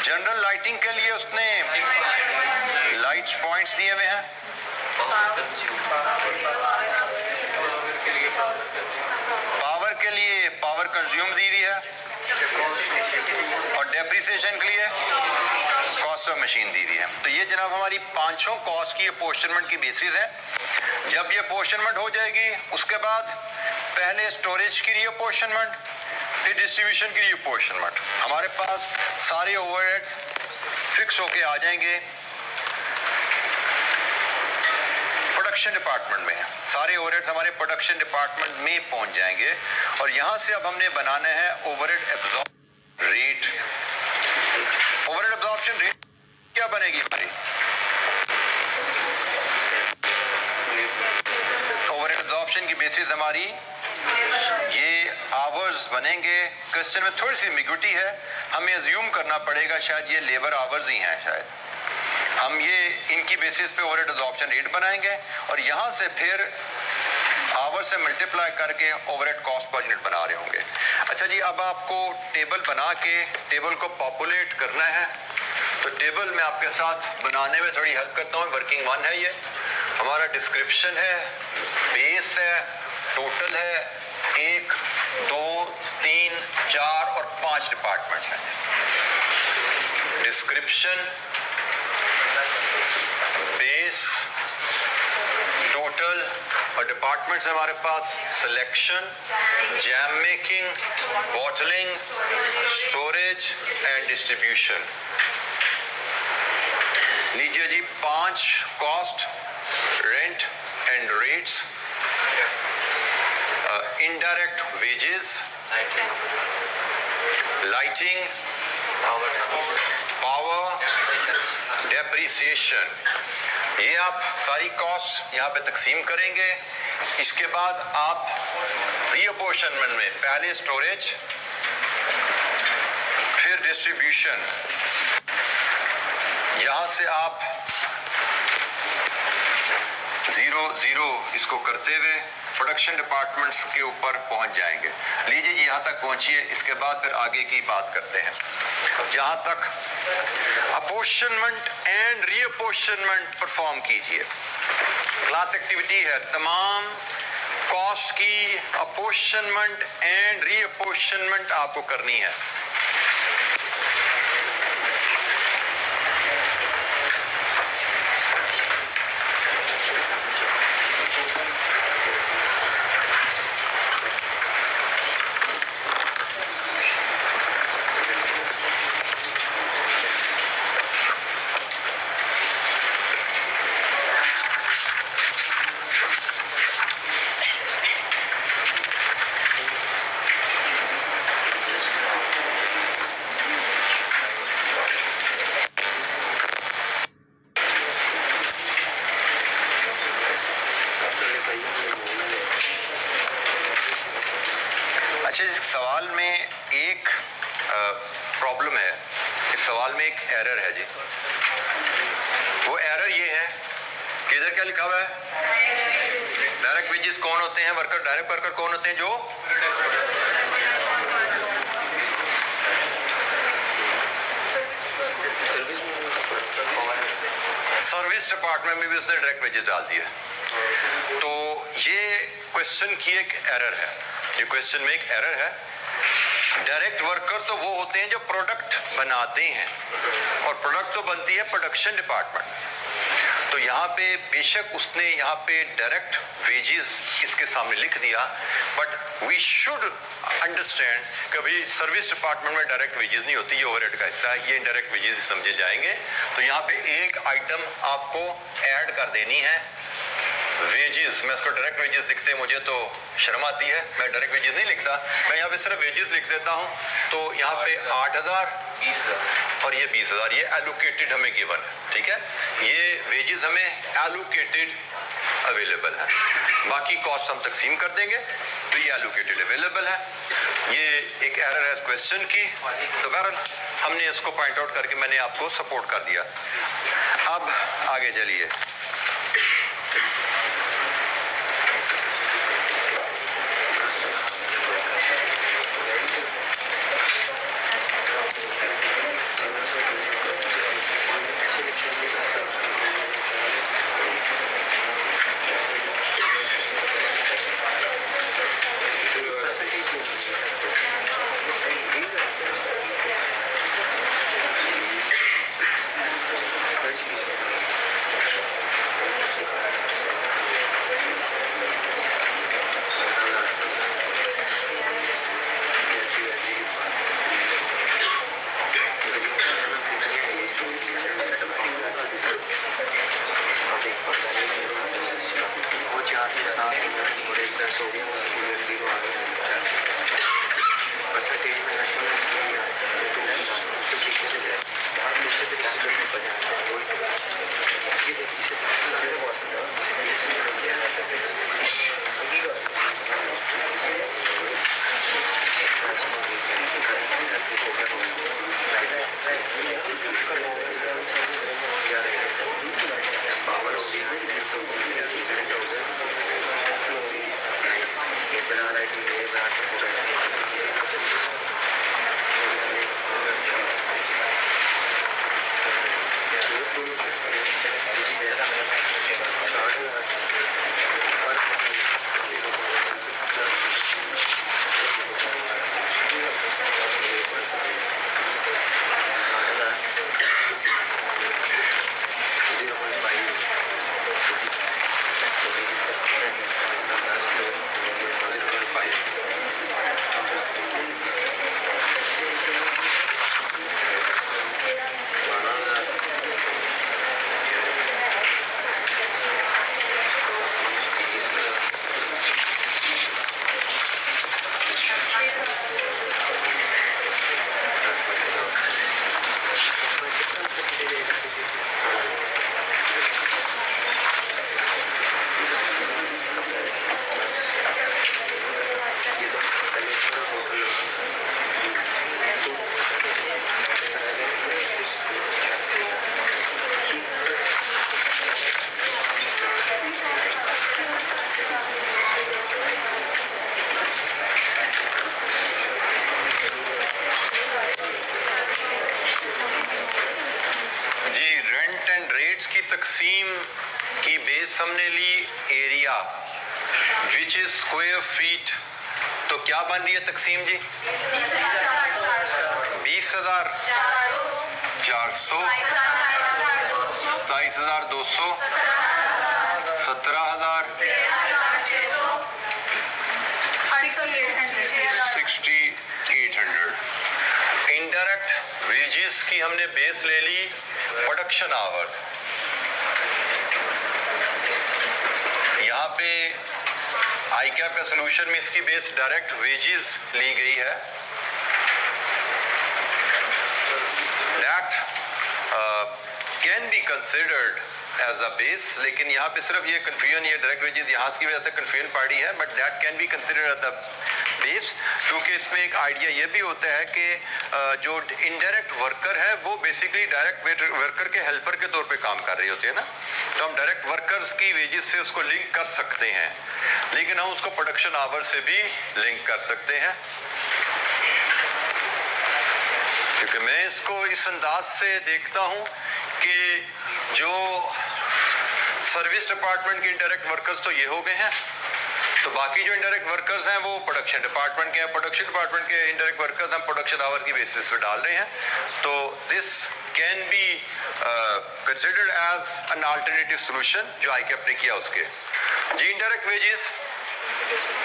जनरल लाइटिंग के लिए उसने लाइट्स पॉइंट्स दिए हुए हैं। पावर के लिए पावर कंज्यूम दी हुई है, और डेप्रिसिएशन के लिए कॉस्ट ऑफ मशीन दी हुई है। तो ये जनाब हमारी 5 कॉस्ट की अपोर्शनमेंट की बेसिस है। जब ये अपोर्शनमेंट हो जाएगी, उसके बाद पहले स्टोरेज की रीअपोर्शनमेंट, फिर डिस्ट्रीब्यूशन की रीअपोर्शनमेंट। हमारे पास सारे ओवरहेड्स फिक्स होके आ जाएंगे। प्रोडक्शन डिपार्टमेंट में, सारे ओवरहेड्स हमारे प्रोडक्शन डिपार्टमेंट में पहुंच जाएंगे और यहां से अब हमने बनाना है overhead absorption rate. Overhead absorption rate क्या बनेगी हमारी? ओवरहेड एब्जॉर्प्शन की बेसिस हमारी ये आवर्स बनेंगे। क्वेश्चन में थोड़ी सी एम्बिग्युइटी है, हमें अज्यूम करना पड़ेगा शायद ये लेबर आवर्स ही हैं, शायद हम ये इनकी बेसिस पे ओवरहेड एब्जॉर्प्शन रेट बनाएंगे और यहां से फिर आवर से मल्टीप्लाई करके ओवरहेड कॉस्ट पर यूनिट बना रहे होंगे। अच्छा जी, अब आपको टेबल बना के टेबल को पॉपुलेट करना है, तो टेबल में आपके साथ बनाने में थोड़ी हेल्प करता हूँ। वर्किंग वन है, ये हमारा डिस्क्रिप्शन है, बेस है, टोटल है, 1 2 3 4 और 5 डिपार्टमेंट्स हैं। डिस्क्रिप्शन, बेस, टोटल और डिपार्टमेंट्स हमारे पास selection, jam making, bottling, storage and distribution. लीजिए जी, 5 cost, rent and rates, indirect wages, lighting, power, depreciation, ये आप सारी कॉस्ट यहाँ पे तकसीम करेंगे। इसके बाद आप रीअपोर्शनमेंट में पहले स्टोरेज, फिर डिस्ट्रीब्यूशन, यहां से आप 0-0 इसको करते हुए प्रोडक्शन डिपार्टमेंट्स के ऊपर पहुंच जाएंगे। लीजिए यहां तक पहुंचिए, इसके बाद फिर आगे की बात करते हैं। जहां तक अपोर्शनमेंट एंड रीअपोर्शनमेंट परफॉर्म कीजिए। क्लास एक्टिविटी है, तमाम कॉस्ट की अपोर्शनमेंट एंड रीअपोर्शनमेंट आपको करनी है। अच्छा, इस सवाल में एक प्रॉब्लम है, इस सवाल में एक एरर है जी। वो एरर ये है कि इधर क्या लिखा हुआ है? डायरेक्ट वेजेस कौन होते हैं? वर्कर, डायरेक्ट वर्कर कौन होते हैं? जो सर्विस डिपार्टमेंट में भी उसने डायरेक्ट वेजेस डाल दिया। तो ये क्वेश्चन की एक एरर है, ये क्वेश्चन में एक एरर है। डायरेक्ट वर्कर तो वो होते हैं जो प्रोडक्ट बनाते हैं, और प्रोडक्ट तो बनती है प्रोडक्शन डिपार्टमेंट। तो यहाँ पे बेशक उसने यहाँ पे डायरेक्ट वेजेस इसके सामने लिख दिया, बट वी शुड अंडरस्टैंड कि भाई सर्विस डिपार्टमेंट में डायरेक्ट वेजेस नहीं होती, ये ओवरहेड का हिस्सा है, ये इनडायरेक्ट वेजेस समझे जाएंगे। तो यहाँ पे एक आइटम आपको ऐड कर देनी है, वेजेस। मैं इसको डायरेक्ट वेजेस लिखते हैं, मुझे तो शर्म आती है, मैं डायरेक्ट वेजेस नहीं लिखता, मैं यहाँ पे सिर्फ वेजेस लिख देता हूँ। तो यहाँ पे 8,000, 20,000 और ये 20,000, ये एलोकेटेड हमें गिवन है, ठीक है। ये वेजेस हमें एलोकेटेड अवेलेबल है, बाकी कॉस्ट हम तकसीम कर देंगे, तो ये एलोकेटेड अवेलेबल है। ये एक एरर है इस क्वेश्चन की, तो बहरहाल हमने इसको पॉइंट आउट करके मैंने आपको सपोर्ट कर दिया। अब आगे चलिए। तकसीम की बेस हमने ली area which is square feet, तो क्या बन रही है तकसीम जी? 20,400, 27,200, 17,000, 6,800। इनडायरेक्ट वेजेस की हमने बेस ले ली प्रोडक्शन आवर्स। यहाँ पे आईकैप का सोल्यूशन में इसकी बेस डायरेक्ट वेजेस ली गई है। That can be considered as a base, लेकिन यहाँ पे सिर्फ ये कंफ्यूजन, ये डायरेक्ट वेजेस यहाँ की वजह से कंफ्यूजन पड़ी है, but that can be considered as the base, क्योंकि इसमें एक आइडिया ये भी होता है कि जो इनडायरेक्ट वर्कर है वो बेसिकली डायरेक्ट वर्कर के हेल्पर के तौर पे काम कर रही होती है ना, तो हम डायरेक्ट वर्कर्स की वेजेस से उसको लिंक कर सकते हैं, लेकिन हम उसको प्रोडक्शन आवर से भी लिंक कर सकते हैं। क्योंकि मैं इसको इस अंदाज से देखता हूं कि जो सर्विस डिपार्टमेंट के इनडायरेक्ट वर्कर्स तो ये हो गए हैं, तो बाकी जो इनडायरेक्ट वर्कर्स हैं वो प्रोडक्शन डिपार्टमेंट के हैं। प्रोडक्शन डिपार्टमेंट के इनडायरेक्ट वर्कर्स हम प्रोडक्शन आवर की बेसिस पे डाल रहे हैं, तो this can be considered as an alternative solution ICAP आईकैप ने किया उसके। जी इनडायरेक्ट वेजेस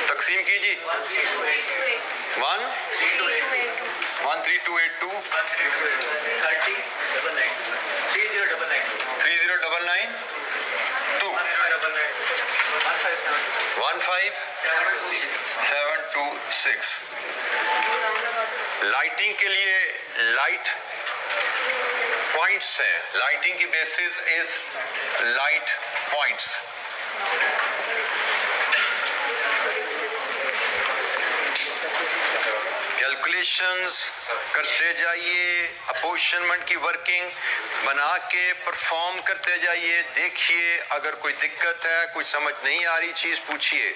तकसीम कीजिए 13282 3099 15726। लाइटिंग के लिए लाइट पॉइंट्स हैं, लाइटिंग की basis is light points. Calculations करते जाइए, अपोर्शनमेंट की वर्किंग बना के परफॉर्म करते जाइए, देखिए अगर कोई दिक्कत है, कोई समझ नहीं आ रही चीज पूछिए।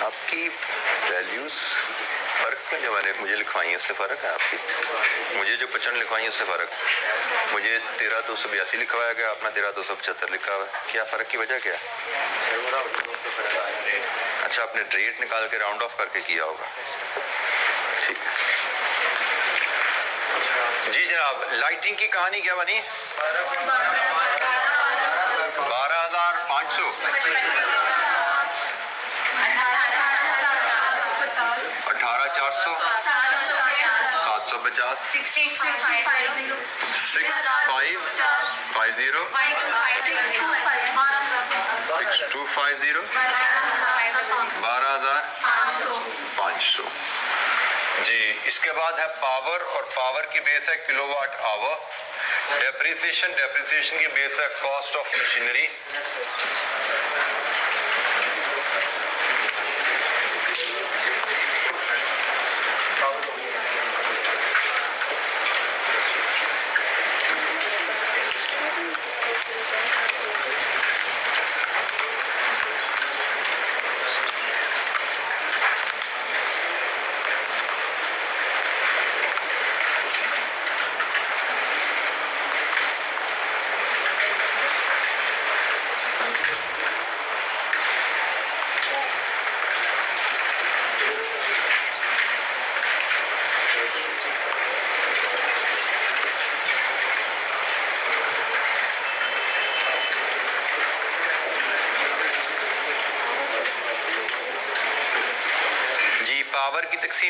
आपकी वैल्यूज फर्क में जो मैंने मुझे लिखवाई है उससे फ़र्क है आपकी? मुझे जो 55 लिखवाई है उससे फ़र्क, मुझे 13,282 लिखवाया गया, अपना 13,275 लिखा हुआ है। क्या फ़र्क की वजह क्या है? अच्छा, आपने रेट निकाल के राउंड ऑफ करके किया होगा, ठीक है जी जनाब। लाइटिंग की कहानी क्या बनी? 12,500, 18,400, 750, 6550, 6250, 12,500 जी। इसके बाद है पावर, और पावर की बेस है किलोवाट आवर। डेप्रिसिएशन की बेस है कॉस्ट ऑफ मशीनरी।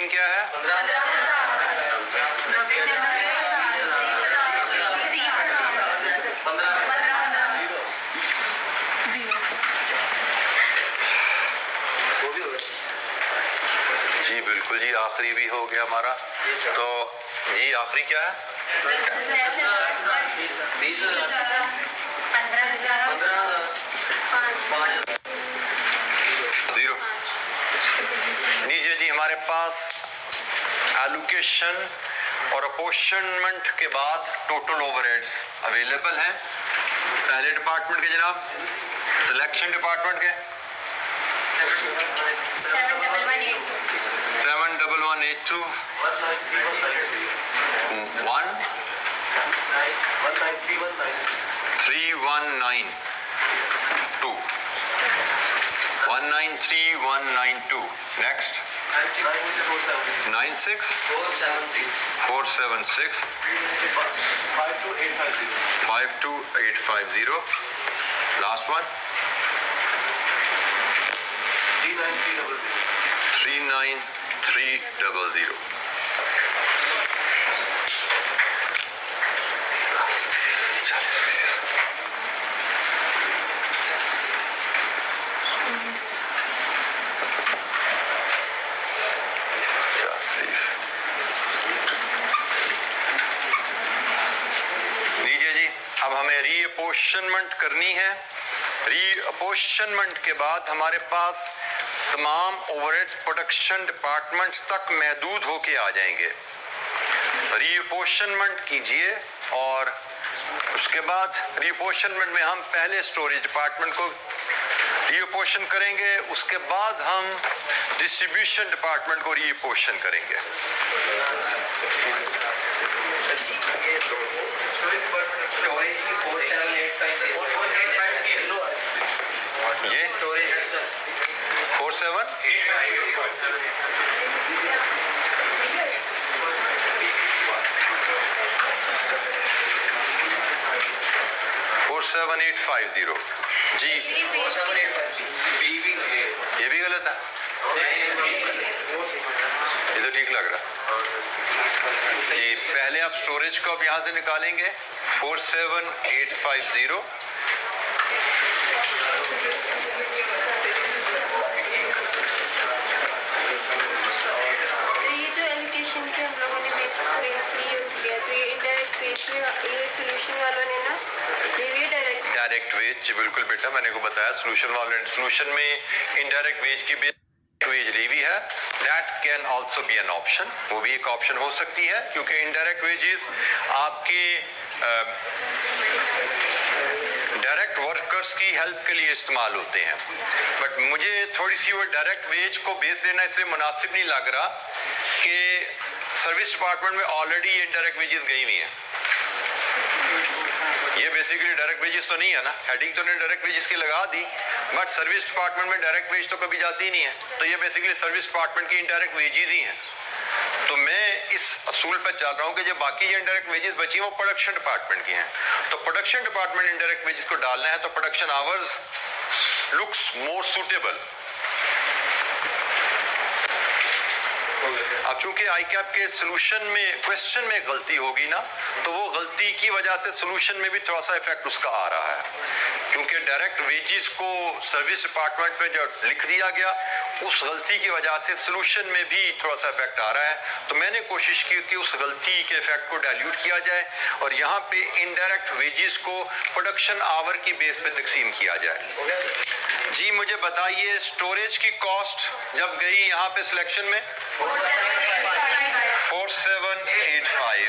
रीडिंग क्या है? 15 जी बिल्कुल जी, आखिरी भी हो गया हमारा। तो जी आखिरी क्या है? 0। नीचे जी हमारे पास एलोकेशन और अपॉर्शनमेंट के बाद टोटल ओवरहेड्स अवेलेबल हैं। पहले डिपार्टमेंट के जनाब, सिलेक्शन डिपार्टमेंट के 71182 1 3192 193192। नेक्स्ट 96 476 52850। Last one 39300। लीजिए जी, अब हमें रीअपोर्शनमेंट करनी है। रीअपोर्शनमेंट के बाद हमारे पास तमाम ओवरहेड्स प्रोडक्शन डिपार्टमेंट्स तक महदूद होके आ जाएंगे। रीअपोर्शनमेंट कीजिए और उसके बाद रीअपोर्शनमेंट में हम पहले स्टोरेज डिपार्टमेंट को रीअपोर्शन करेंगे, उसके बाद हम डिस्ट्रीब्यूशन डिपार्टमेंट को रीअपोर्शन करेंगे। ये 47 47850 जी। ये भी गलत है, ये तो ठीक लग रहा जी। पहले आप स्टोरेज को अब यहाँ से निकालेंगे 47850। डायरेक्ट वेज जी बिल्कुल बेटा, मैंने को बताया सोल्यूशन वाले सोल्यूशन में इनडायरेक्ट वेज की वेज ली है। That can also be an option, वो भी एक ऑप्शन हो सकती है, क्योंकि इनडायरेक्ट वेजेस आपके डायरेक्ट वर्कर्स की हेल्प के लिए इस्तेमाल होते हैं। बट मुझे थोड़ी सी वो डायरेक्ट वेज को बेस लेना इसलिए मुनासिब नहीं लग रहा कि सर्विस डिपार्टमेंट में ऑलरेडी इनडायरेक्ट वेजेस गई हुई हैं। ये बेसिकली डायरेक्ट वेजेस तो नहीं है ना, हेडिंग तो ने डायरेक्ट वेजेस की लगा दी, बट सर्विस डिपार्टमेंट में डायरेक्ट वेज तो कभी जाती ही नहीं है, तो ये बेसिकली सर्विस डिपार्टमेंट की इनडायरेक्ट वेजेस ही हैं। तो मैं इस असूल पर चल रहा हूँ कि जो बाकी जो इनडायरेक्ट वेजेस बची हैं वो प्रोडक्शन डिपार्टमेंट की हैं। तो प्रोडक्शन डिपार्टमेंट इनडायरेक्ट वेजेस को डालना है तो production hours looks more suitable. अब चूंकि आईकैप के सोल्यूशन में क्वेश्चन में गलती होगी ना, तो वो गलती की वजह से सोल्यूशन में भी थोड़ा सा इफेक्ट उसका आ रहा है, क्योंकि डायरेक्ट वेजेस को सर्विस डिपार्टमेंट में जो लिख दिया गया उस गलती की वजह से सोल्यूशन में भी थोड़ा सा इफेक्ट आ रहा है। तो मैंने कोशिश की कि उस गलती के इफेक्ट को डाइल्यूट किया जाए और यहाँ पे इनडायरेक्ट वेजेस को प्रोडक्शन आवर की बेस पे तकसीम किया जाए। जी मुझे बताइए, स्टोरेज की कॉस्ट जब गई यहाँ पे सिलेक्शन में 4785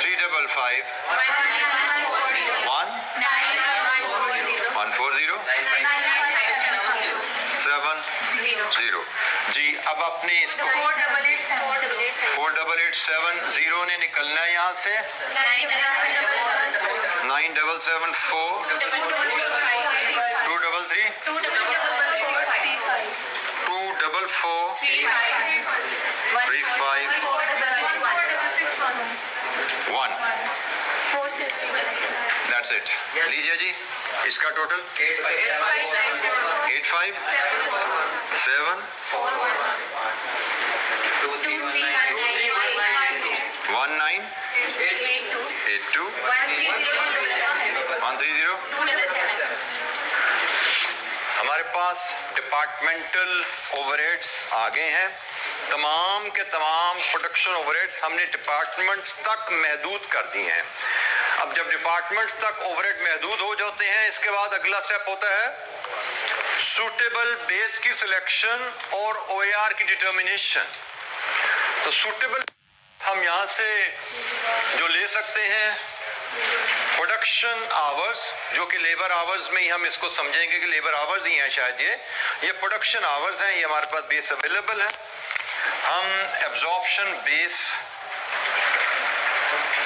355 140 70 जी। अब आपने इसको 4870 ने निकलना है यहाँ से 9774 233 244 35 1। That's it. लीजिए जी, इसका टोटल 130 हमारे पास डिपार्टमेंटल ओवरहेड्स आ गए हैं। तमाम के तमाम प्रोडक्शन ओवरहेड्स हमने डिपार्टमेंट्स तक महदूद कर दिए हैं। अब जब डिपार्टमेंट्स तक ओवरहेड महदूद हो जाते हैं, इसके बाद अगला स्टेप होता है सूटेबल बेस की सिलेक्शन और ओएआर की डिटर्मिनेशन। तो सूटेबल हम यहाँ से जो ले सकते हैं प्रोडक्शन आवर्स, जो कि लेबर आवर्स में ही हम इसको समझेंगे कि लेबर आवर्स ही हैं शायद। ये प्रोडक्शन आवर्स हैं, ये हमारे पास बेस अवेलेबल है। हम एब्जॉर्प्शन बेस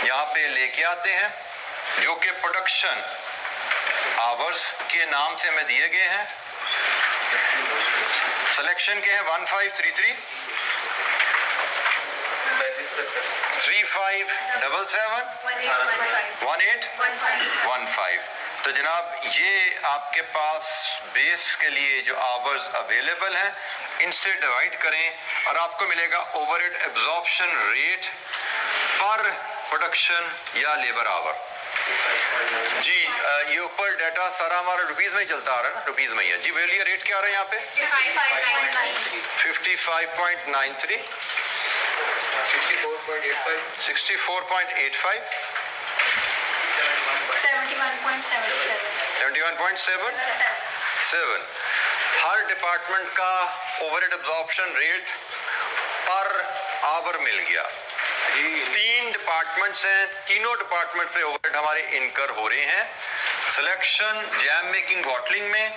यहाँ पे लेके आते हैं जो कि प्रोडक्शन आवर्स के नाम से हमें दिए गए हैं। सिलेक्शन के हैं 1533, 3577, 1815। तो जनाब ये आपके पास बेस के लिए जो आवर्स अवेलेबल हैं, इनसे डिवाइड करें और आपको मिलेगा ओवरहेड एब्जॉर्प्शन रेट पर प्रोडक्शन या लेबर आवर। जी ये ऊपर डाटा सारा हमारा रुपीस में ही चलता आ रहा है ना, रुपीस में ही है जी। बोलिए रेट क्या आ रहा है यहाँ पे? 55.93, 64.85, 71.77। हर डिपार्टमेंट का overhead absorption rate per hour मिल गया। 3 डिपार्टमेंट्स हैं, तीनों डिपार्टमेंट पे ओवरहेड हमारे इनकर हो रहे हैं। सिलेक्शन, जैम मेकिंग, बॉटलिंग में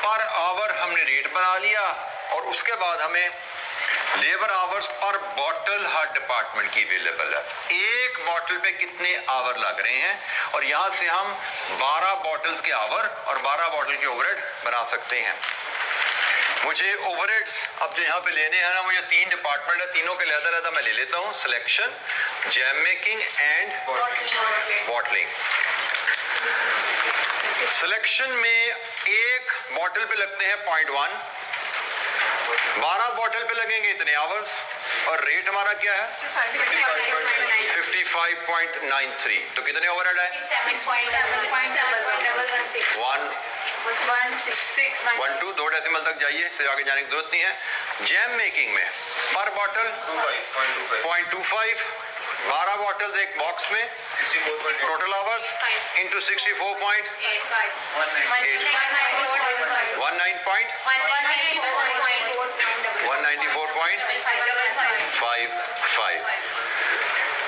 पर आवर हमने रेट बना लिया और उसके बाद हमें लेबर आवर्स पर बॉटल हर डिपार्टमेंट की अवेलेबल है। एक बॉटल पे कितने आवर लग रहे हैं और यहां से हम 12 बॉटल्स के आवर और 12 बॉटल के ओवरहेड बना सकते हैं। मुझे ओवरहेड्स अब जो यहाँ पे लेने हैं ना, मुझे 3 डिपार्टमेंट है, तीनों के लहदा मैं ले लेता हूँ। Selection, jam making and bottling. Selection में एक बॉटल पे लगते हैं 0.1, 12 बॉटल पे लगेंगे इतने आवर्स और रेट हमारा क्या है? 55.93। तो कितने ओवरहेड है? 1 2 डेसिमल तक जाइए, इससे आगे जाने की जरूरत नहीं है। जैम मेकिंग में पर बॉटल 0.25, 12 बॉटल एक बॉक्स में, टोटल आवर्स इंटू 64.85, 194.55।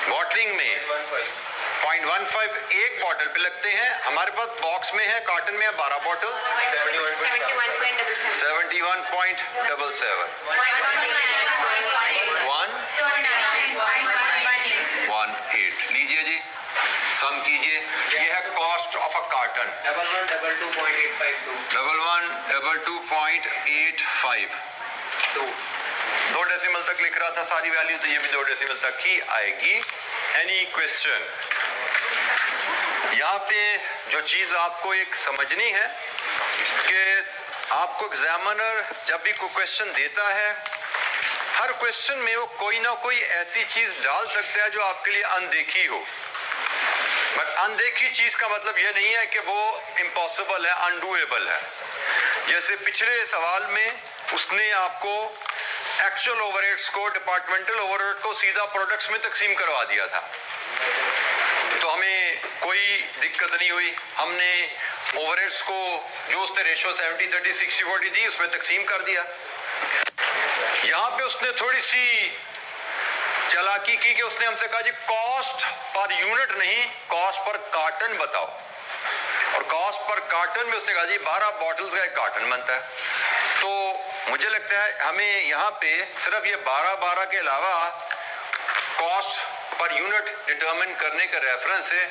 बॉटलिंग में 0.15 एक बॉटल पे लगते हैं। हमारे पास बॉक्स में है, कार्टन में है 12 बॉटल, 71.77, 118। लीजिए जी, सम कीजिए। ये है cost of a carton 1122.85। 2 decimal तक लिख रहा था सारी वैल्यू, तो ये भी 2 डेसिमल तक ही आएगी। Any question? यहाँ पे जो चीज आपको एक समझनी है कि आपको एग्जामिनर जब भी कोई क्वेश्चन देता है, हर क्वेश्चन में वो कोई ना कोई ऐसी चीज डाल सकता है जो आपके लिए अनदेखी हो। बट अनदेखी चीज का मतलब ये नहीं है कि वो इम्पॉसिबल है, अनडूएबल है। जैसे पिछले सवाल में उसने आपको एक्चुअल ओवरहेड्स को, डिपार्टमेंटल ओवरहेड को सीधा प्रोडक्ट्स में तकसीम करवा दिया था, तो हमें कोई दिक्कत नहीं हुई। हमने ओवरहेड्स को जो उसने रेशो 70-30, 60-40 दी, उसमें तकसीम कर दिया। यहाँ पे उसने थोड़ी सी चालाकी की कि उसने हमसे कहा जी कॉस्ट पर यूनिट नहीं, कॉस्ट पर कार्टन बताओ। और कॉस्ट पर कार्टन में उसने कहा जी 12 बॉटल्स का एक कार्टन बनता है। तो मुझे लगता है हमें यहाँ पे सिर्फ ये 12 के अलावा कॉस्ट पर यूनिट डिटरमिन करने का रेफरेंस है,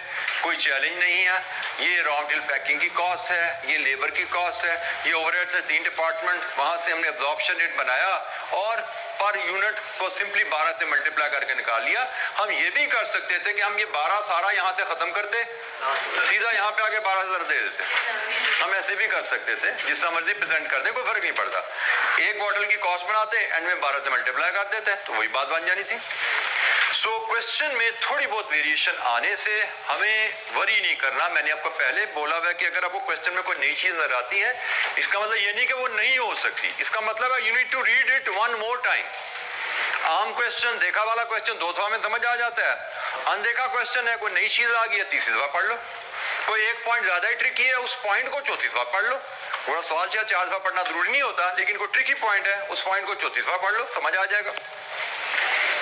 कोई चैलेंज नहीं है। ये रॉ मटेरियल पैकिंग की कॉस्ट है, ये लेबर की कॉस्ट है, ये ओवरहेड्स है 3 डिपार्टमेंट, वहां से हमने एब्जॉर्प्शन रेट बनाया और पर यूनिट को सिंपली 12 से मल्टीप्लाई करके निकाल लिया। हम ये भी कर सकते थे कि हम ये 12 सारा यहाँ से खत्म करते सीधा यहाँ पे आके 12,000 दे देते। हम ऐसे भी कर सकते थे, जिसका मर्जी प्रेजेंट कर दे, कोई फर्क नहीं पड़ता। एक बॉटल की कॉस्ट बनाते, एंड में 12 से मल्टीप्लाई कर देते, तो वही बात बन जानी थी। सो क्वेश्चन में थोड़ी बहुत वेरिएशन आने से हमें वरी नहीं करना। मैंने आपको पहले बोला हुआ कि अगर आपको क्वेश्चन में कोई नई चीज नजर आती है, इसका मतलब ये नहीं कि वो नहीं हो सकती, इसका मतलब है you need to read it one more time. आम क्वेश्चन, देखा वाला क्वेश्चन 2 दफा में समझ आ जाता है। अनदेखा क्वेश्चन है, कोई नई चीज आ गई है, 3री दफा पढ़ लो। कोई एक पॉइंट ज्यादा ही ट्रिकी है, उस पॉइंट को 4थी दफा पढ़ लो। पूरा सवाल 4 दफा पढ़ना जरूरी नहीं होता, लेकिन कोई ट्रिकी पॉइंट है, उस पॉइंट को 4थी दफा पढ़ लो, समझ आ जाएगा।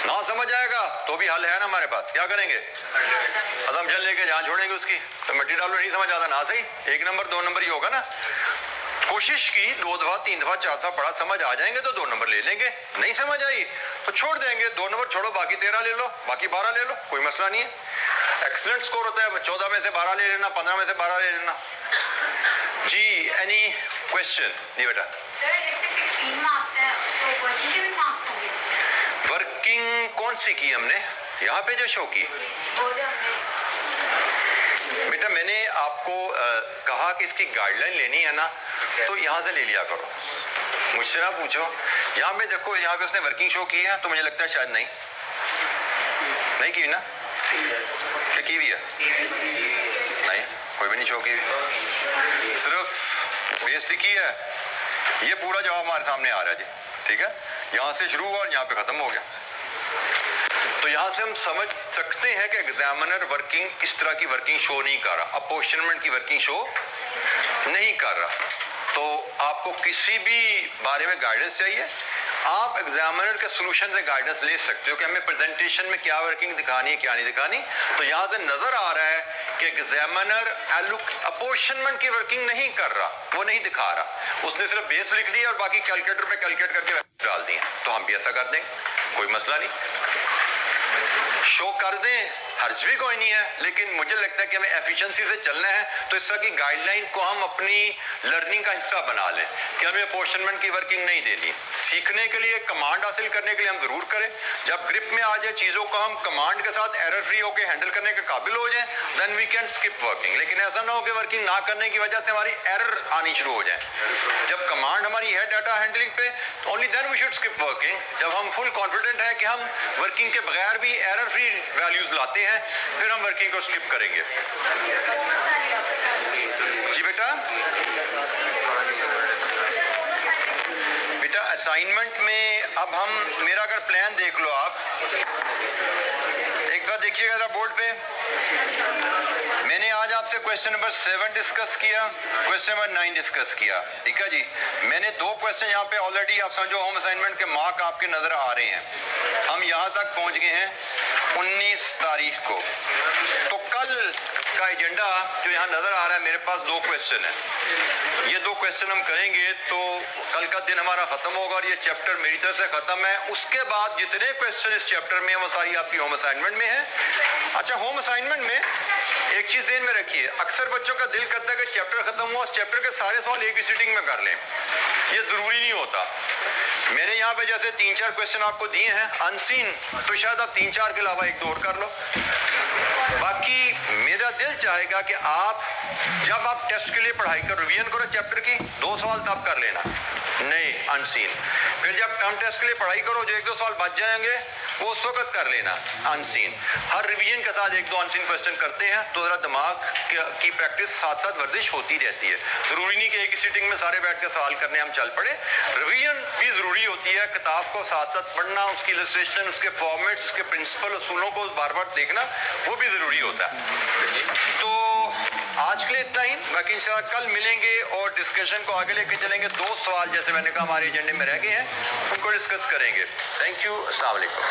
ना समझ आएगा तो भी हल है ना हमारे पास, क्या करेंगे? असम्पशन लेके जहां छोड़ेंगे उसकी, तो मिट्टी डालो। नहीं समझ आता ना, सही 1 नंबर 2 नंबर ही होगा ना। कोशिश की 2 दफा 3 दफा 4 दफा पढ़ा, समझ आ जाएंगे तो 2 नंबर ले लेंगे, नहीं समझ आई तो छोड़ देंगे। 2 नंबर छोड़ो, बाकी 13 ले लो, बाकी 12 ले लो, कोई मसला नहीं है। एक्सीलेंट स्कोर होता है, 14 में से 12 ले लेना, 15 में से 12 ले लेना। जी एनी क्वेश्चन? जी बेटा। वर्किंग कौन सी की हमने यहाँ पे जो शो की? बेटा मैंने आपको कहा कि इसकी गाइडलाइन लेनी है ना, तो यहाँ से ले लिया करो, मुझसे ना पूछो। यहाँ पे देखो, यहाँ पे उसने वर्किंग शो की है, तो मुझे लगता है शायद नहीं की ना, क्या की भी है? नहीं, कोई भी नहीं शो की, सिर्फ बेस लिखी है। ये पूरा जवाब हमारे सामने आ रहा है जी, ठीक है। यहाँ से शुरू हुआ और यहाँ पे खत्म हो गया। तो यहाँ से हम समझ सकते हैं कि एग्जामिनर वर्किंग इस तरह की वर्किंग शो नहीं कर रहा, अपॉर्चनमेंट की वर्किंग शो नहीं कर रहा। तो आपको किसी भी बारे में गाइडेंस चाहिए, आप एग्जामिनर के सॉल्यूशन से गाइडेंस ले सकते हो कि हमें प्रेजेंटेशन में क्या वर्किंग दिखानी है, क्या नहीं दिखानी। तो यहाँ से नजर आ रहा है कि एग्जामिनर अपॉर्चनमेंट की वर्किंग नहीं कर रहा, वो नहीं दिखा रहा, उसने सिर्फ बेस लिख दिया और बाकी कैलकुलेटर पे कैलकुलेट करके डाल दिए। तो हम भी ऐसा कर देंगे, कोई मसला नहीं, शो कर दें, हर्ज भी कोई नहीं है। लेकिन मुझे लगता है कि हमें एफिशिएंसी से चलना है, तो इस तरह की गाइडलाइन को हम अपनी लर्निंग का हिस्सा बना लें कि हमें अपॉर्चनमेंट की वर्किंग नहीं देनी। सीखने के लिए, कमांड हासिल करने के लिए हम जरूर करें। जब ग्रिप में आ जाए चीजों को, हम कमांड के साथ एरर फ्री होकर हैंडल करने के काबिल हो जाए, then we can skip working. लेकिन ऐसा ना हो कि वर्किंग ना करने की वजह से हमारी एरर आनी शुरू हो जाए। जब कमांड हमारी है डाटा हैंडलिंग पे, only then we should skip working. जब हम फुल कॉन्फिडेंट है कि हम वर्किंग के बगैर भी एरर फ्री वैल्यूज लाते हैं, फिर हम वर्किंग को स्किप करेंगे। जी बेटा, बेटा असाइनमेंट में अब हम, मेरा अगर प्लान देख लो आप, एक बार देखिएगा जरा बोर्ड पे। मैंने आज आपसे क्वेश्चन नंबर 7 डिस्कस किया, क्वेश्चन नंबर 9 डिस्कस किया, ठीक है जी। मैंने 2 क्वेश्चन यहाँ पे ऑलरेडी, आप समझो होम असाइनमेंट के मार्क आपके नजर आ रहे हैं। हम यहाँ तक पहुँच गए हैं 19 तारीख को। तो कल का एजेंडा जो यहाँ नजर आ रहा है, मेरे पास 2 क्वेश्चन है। ये 2 क्वेश्चन हम करेंगे तो कल का दिन हमारा खत्म होगा और ये चैप्टर मेरी तरफ से खत्म है। उसके बाद जितने क्वेश्चन इस चैप्टर में, वो सारी आपकी होम असाइनमेंट में है। अच्छा, होम असाइनमेंट में एक चीज ध्यान में रखिए, अक्सर बच्चों का दिल करता है कि चैप्टर खत्म हुआ, उस चैप्टर के सारे सवाल एक ही सीटिंग में कर लें। ये जरूरी नहीं होता। मैंने यहाँ पे जैसे 3-4 क्वेश्चन आपको दिए हैं अनसीन, तो शायद आप 3-4 के अलावा 1-2 और कर लो। बाकी मेरा दिल चाहेगा कि आप जब आप टेस्ट के लिए पढ़ाई करो, रिवीजन करो चैप्टर की, 2 सवाल तब कर लेना, नहीं अनसीन। फिर जब टर्म टेस्ट के लिए पढ़ाई करो, जो 1-2 सवाल बच जाएंगे वो उस वक्त कर लेना अनसीन। हर रिवीजन के साथ 1-2 अनसीन क्वेश्चन करते हैं, तो जरा दिमाग की प्रैक्टिस साथ साथ वर्जिश होती रहती है। जरूरी नहीं कि एक ही सीटिंग में सारे बैठ कर सवाल करने हम चल पड़े। रिवीजन भी जरूरी होती है, किताब को साथ साथ पढ़ना, उसकी इलस्ट्रेशन, उसके फॉर्मेट, उसके प्रिंसिपल असूलों को बार बार देखना, वो भी जरूरी होता है। तो आज के लिए इतना ही, बाकी इंशाल्लाह कल मिलेंगे और डिस्कशन को आगे लेके चलेंगे। 2 सवाल जैसे मैंने कहा हमारे एजेंडे में रह गए हैं, उनको डिस्कस करेंगे। थैंक यू, अस्सलाम वालेकुम।